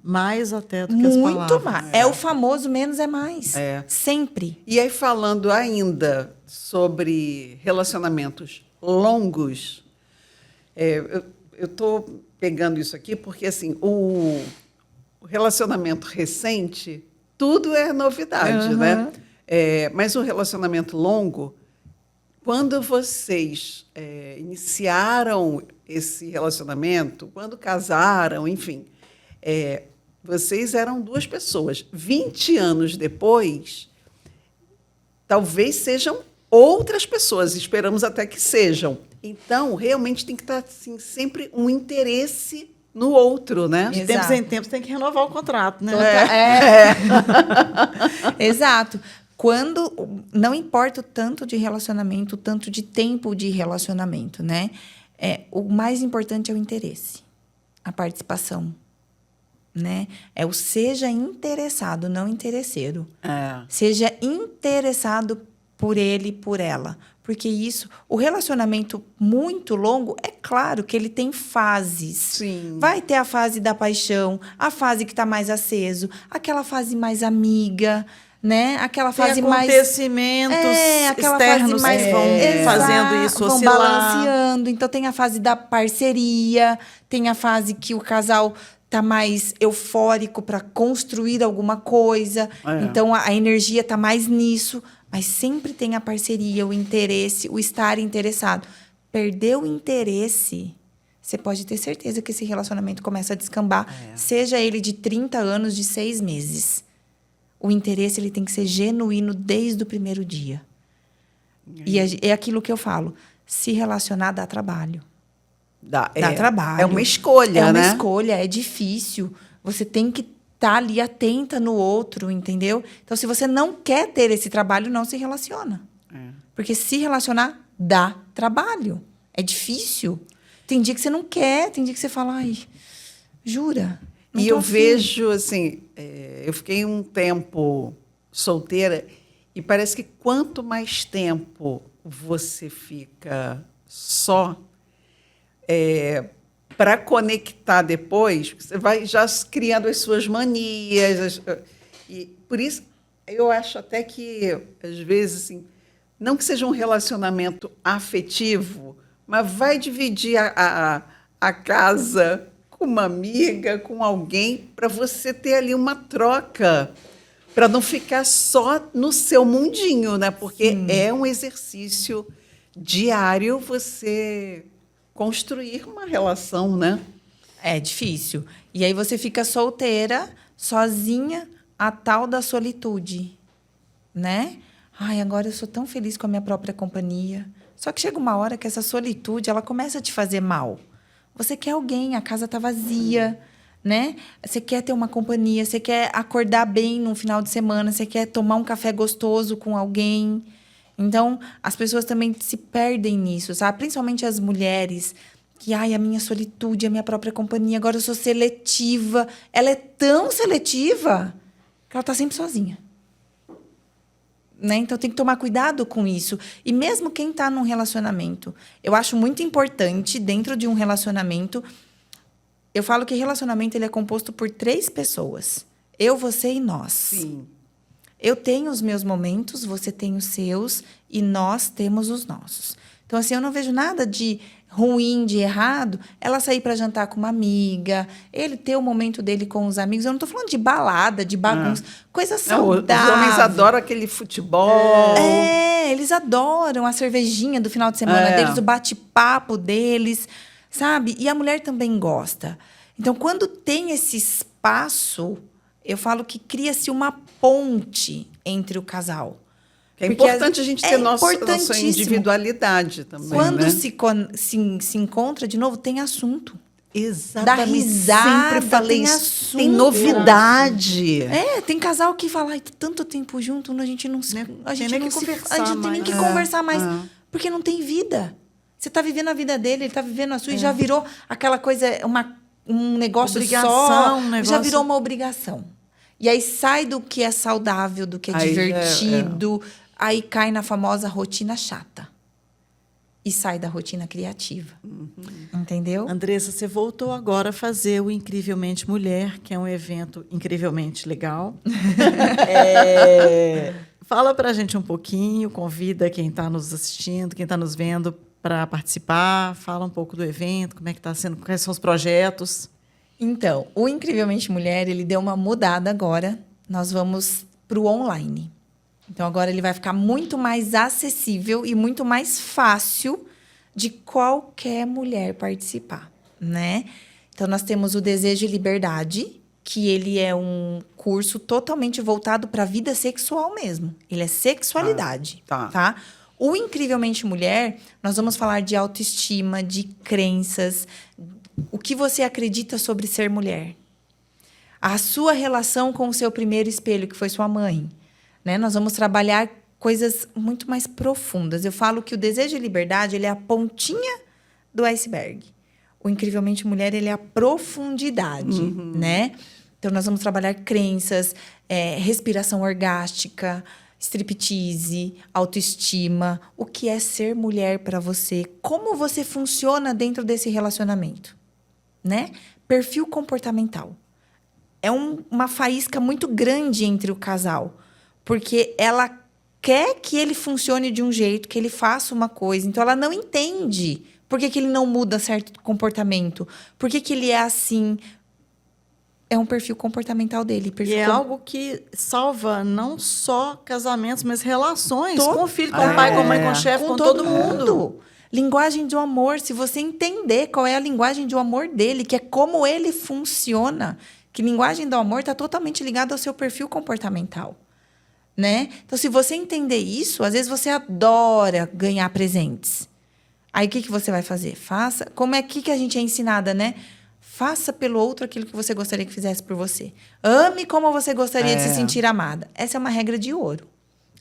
Mais até do que as palavras. Muito mais. É o famoso menos é mais. Sempre. E aí, falando ainda sobre relacionamentos longos, eu estou pegando isso aqui porque, assim, o relacionamento recente, tudo é novidade, né? Mas o relacionamento longo, quando vocês iniciaram esse relacionamento, quando casaram, enfim, vocês eram duas pessoas. 20 anos depois, talvez sejam outras pessoas, esperamos até que sejam. Então, realmente tem que estar assim, sempre um interesse no outro, né? De tempos em tempos tem que renovar o contrato, né? Exato. Não importa o tanto de relacionamento, o tanto de tempo de relacionamento, né? O mais importante é o interesse, a participação, né? É o seja interessado, não interesseiro. Seja interessado por ele, por ela. Porque o relacionamento muito longo, é claro que ele tem fases. Sim. Vai ter a fase da paixão, a fase que está mais aceso, aquela fase mais amiga, né? Aquela fase mais acontecimentos aquela externos fase mais que vão fazendo isso vão oscilar. balanceando. Então tem a fase da parceria, tem a fase que o casal tá mais eufórico para construir alguma coisa. Então a energia tá mais nisso, mas sempre tem a parceria, o interesse, o estar interessado. Perdeu o interesse, você pode ter certeza que esse relacionamento começa a descambar, seja ele de 30 anos, de 6 meses. O interesse ele tem que ser genuíno desde o primeiro dia. E é aquilo que eu falo. Se relacionar dá trabalho. Dá trabalho. É uma escolha, né? É uma escolha, é difícil. Você tem que estar ali atenta no outro, entendeu? Então, se você não quer ter esse trabalho, não se relaciona. Porque se relacionar dá trabalho. É difícil. Tem dia que você não quer, tem dia que você fala, ai, jura? E eu vejo, assim, eu fiquei um tempo solteira e parece que quanto mais tempo você fica só, para conectar depois, você vai já criando as suas manias. E por isso, eu acho até que, às vezes, assim, não que seja um relacionamento afetivo, mas vai dividir a casa com uma amiga, com alguém, para você ter ali uma troca, para não ficar só no seu mundinho, né? Porque é um exercício diário você construir uma relação, né? É difícil. E aí você fica solteira, sozinha, a tal da solitude, né? Ai, agora eu sou tão feliz com a minha própria companhia. Só que chega uma hora que essa solitude, ela começa a te fazer mal. Você quer alguém, a casa tá vazia, né? Você quer ter uma companhia, você quer acordar bem no final de semana, você quer tomar um café gostoso com alguém. Então, as pessoas também se perdem nisso, sabe? Principalmente as mulheres, que, ai, a minha solitude, a minha própria companhia, agora eu sou seletiva. Ela é tão seletiva que ela está sempre sozinha. Né? Então, tem que tomar cuidado com isso. E mesmo quem está num relacionamento, eu acho muito importante, dentro de um relacionamento, eu falo que relacionamento ele é composto por 3 pessoas. Eu, você e nós. Sim. Eu tenho os meus momentos, você tem os seus, e nós temos os nossos. Então, assim, eu não vejo nada de ruim, de errado, ela sair para jantar com uma amiga, ele ter o momento dele com os amigos. Eu não estou falando de balada, de bagunça, coisa saudável. Os homens adoram aquele futebol. Eles adoram a cervejinha do final de semana deles, o bate-papo deles, sabe? E a mulher também gosta. Então, quando tem esse espaço, eu falo que cria-se uma ponte entre o casal. É Porque importante a gente ter nossa individualidade também. Quando né? se encontra de novo, tem assunto. Exatamente. Dá risada, sempre falei tem isso. assunto. Tem novidade. Tem casal que fala, ai, tanto tempo junto, a gente não se, a gente nem não que se, conversar a gente tem nem mais. que conversar mais, porque não tem vida. Você está vivendo a vida dele, ele está vivendo a sua, e já virou aquela coisa, um negócio só, já virou uma obrigação. E aí sai do que é saudável, do que é divertido, aí cai na famosa rotina chata. E sai da rotina criativa. Entendeu? Andressa, você voltou agora a fazer o Incrivelmente Mulher, que é um evento incrivelmente legal. Fala para a gente um pouquinho, convida quem está nos assistindo, quem está nos vendo para participar. Fala um pouco do evento, como é que está sendo, quais são os projetos. Então, o Incrivelmente Mulher, ele deu uma mudada agora. Nós vamos para o online. Então, agora ele vai ficar muito mais acessível e muito mais fácil de qualquer mulher participar, né? Então, nós temos o Desejo e Liberdade, que ele é um curso totalmente voltado para a vida sexual mesmo. Ele é sexualidade, tá? O Incrivelmente Mulher, nós vamos falar de autoestima, de crenças, o que você acredita sobre ser mulher. A sua relação com o seu primeiro espelho, que foi sua mãe. Né? Nós vamos trabalhar coisas muito mais profundas. Eu falo que o Desejo e Liberdade ele é a pontinha do iceberg. O Incrivelmente Mulher ele é a profundidade. Né? Então, nós vamos trabalhar crenças, respiração orgástica, striptease, autoestima, o que é ser mulher para você, como você funciona dentro desse relacionamento. Né? Perfil comportamental. É uma faísca muito grande entre o casal. Porque ela quer que ele funcione de um jeito, que ele faça uma coisa. Então, ela não entende por que ele não muda certo comportamento. Por que ele é assim. É um perfil comportamental dele. E é algo que salva não só casamentos, mas relações com o filho, com o pai, com a mãe, com o chefe, com todo mundo. Linguagem do amor. Se você entender qual é a linguagem do amor dele, que é como ele funciona, que linguagem do amor está totalmente ligada ao seu perfil comportamental. Né? Então, se você entender isso, às vezes você adora ganhar presentes. Aí, o que você vai fazer? Faça. Como é que a gente é ensinada, né? Faça pelo outro aquilo que você gostaria que fizesse por você. Ame como você gostaria de se sentir amada. Essa é uma regra de ouro.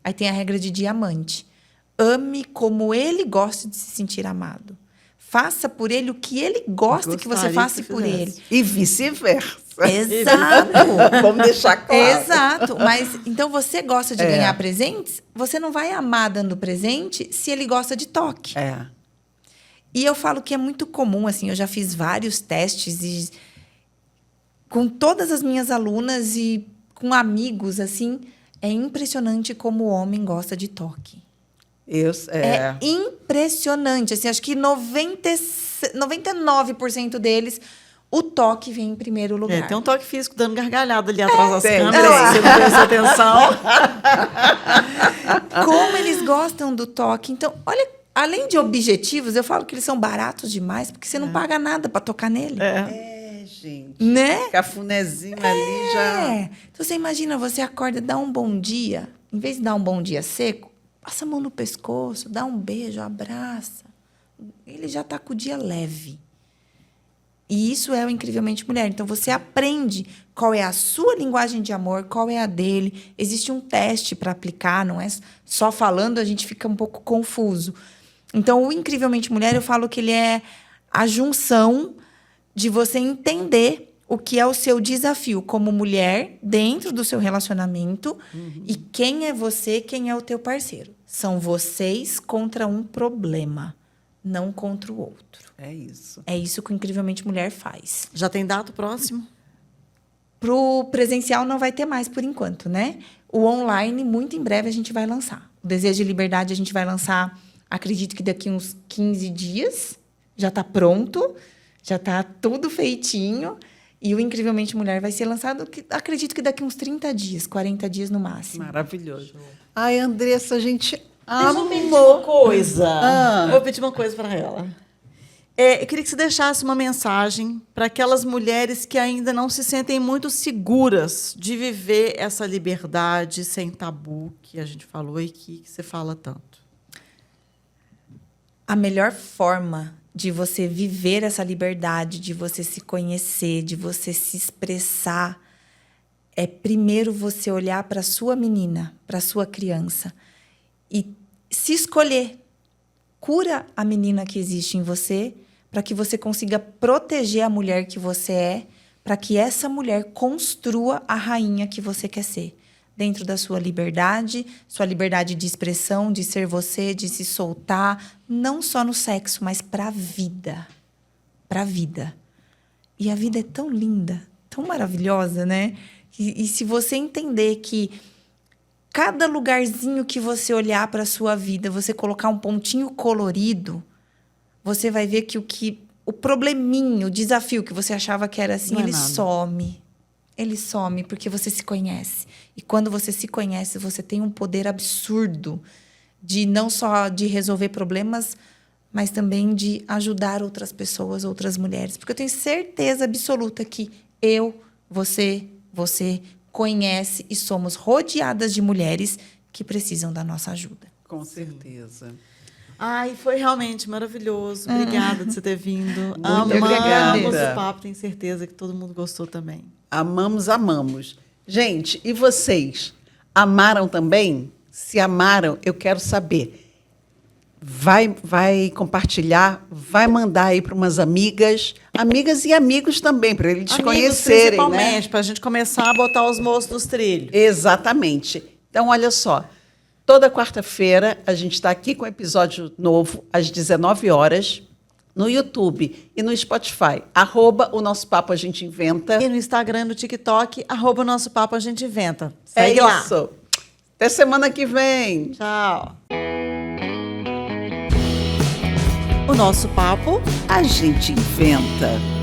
Aí tem a regra de diamante. Ame como ele gosta de se sentir amado. Faça por ele o que ele gosta que você faça por ele. E vice-versa. Exato. Vamos deixar claro. Exato. Mas, então, você gosta de ganhar presentes? Você não vai amar dando presente se ele gosta de toque. E eu falo que é muito comum, assim, eu já fiz vários testes e com todas as minhas alunas e com amigos, assim, é impressionante como o homem gosta de toque. É impressionante. Assim, acho que 99% deles, o toque vem em primeiro lugar. Tem um toque físico dando gargalhada ali atrás das tem. câmeras, se você não prestou atenção. Como eles gostam do toque. Então, olha, além de objetivos, eu falo que eles são baratos demais, porque você não paga nada para tocar nele. Gente. Né? Cafunézinho ali já... Então, você imagina, você acorda, dá um bom dia. Em vez de dar um bom dia seco, passa a mão no pescoço, dá um beijo, abraça. Ele já está com o dia leve. E isso é o Incrivelmente Mulher. Então, você aprende qual é a sua linguagem de amor, qual é a dele. Existe um teste para aplicar, não é só falando, a gente fica um pouco confuso. Então, o Incrivelmente Mulher, eu falo que ele é a junção de você entender o que é o seu desafio como mulher dentro do seu relacionamento e quem é você, quem é o teu parceiro. São vocês contra um problema, não contra o outro. É isso. É isso que o Incrivelmente Mulher faz. Já tem data próximo? Pro presencial não vai ter mais por enquanto, né? O online, muito em breve, a gente vai lançar. O Desejo de Liberdade a gente vai lançar, acredito que daqui uns 15 dias. Já está pronto, já está tudo feitinho. E o Incrivelmente Mulher vai ser lançado, acredito que daqui uns 30 dias, 40 dias no máximo. Maravilhoso. Ai, Andressa, a gente Deixa eu pedir amou. uma coisa. Ah. Vou pedir uma coisa para ela. Eu queria que você deixasse uma mensagem para aquelas mulheres que ainda não se sentem muito seguras de viver essa liberdade sem tabu que a gente falou e que você fala tanto. A melhor forma de você viver essa liberdade, de você se conhecer, de você se expressar, é primeiro você olhar para a sua menina, para a sua criança e se escolher. Cura a menina que existe em você para que você consiga proteger a mulher que você é, para que essa mulher construa a rainha que você quer ser. Dentro da sua liberdade de expressão, de ser você, de se soltar, não só no sexo, mas para a vida. Para a vida. E a vida é tão linda, tão maravilhosa, né? E se você entender que cada lugarzinho que você olhar para a sua vida, você colocar um pontinho colorido, você vai ver que o probleminho, o desafio que você achava que era assim, ele some. Ele some porque você se conhece. E quando você se conhece, você tem um poder absurdo de não só de resolver problemas, mas também de ajudar outras pessoas, outras mulheres. Porque eu tenho certeza absoluta que você conhece e somos rodeadas de mulheres que precisam da nossa ajuda. Com certeza. Ai, foi realmente maravilhoso. Obrigada de você ter vindo. Muito obrigada. Amamos o papo, tenho certeza que todo mundo gostou também. Amamos, amamos. Gente, e vocês? Amaram também? Se amaram, eu quero saber. Vai compartilhar, vai mandar aí para umas amigas e amigos também, para eles Amigos, conhecerem, principalmente, né? para a gente começar a botar os moços nos trilhos. Exatamente. Então, olha só. Toda quarta-feira a gente está aqui com um episódio novo, às 19 horas, no YouTube e no Spotify. @o Nosso Papo a gente inventa. E no Instagram, no TikTok, @o Nosso Papo a gente inventa. Segue lá. Isso. Até semana que vem. Tchau. O Nosso Papo A gente inventa.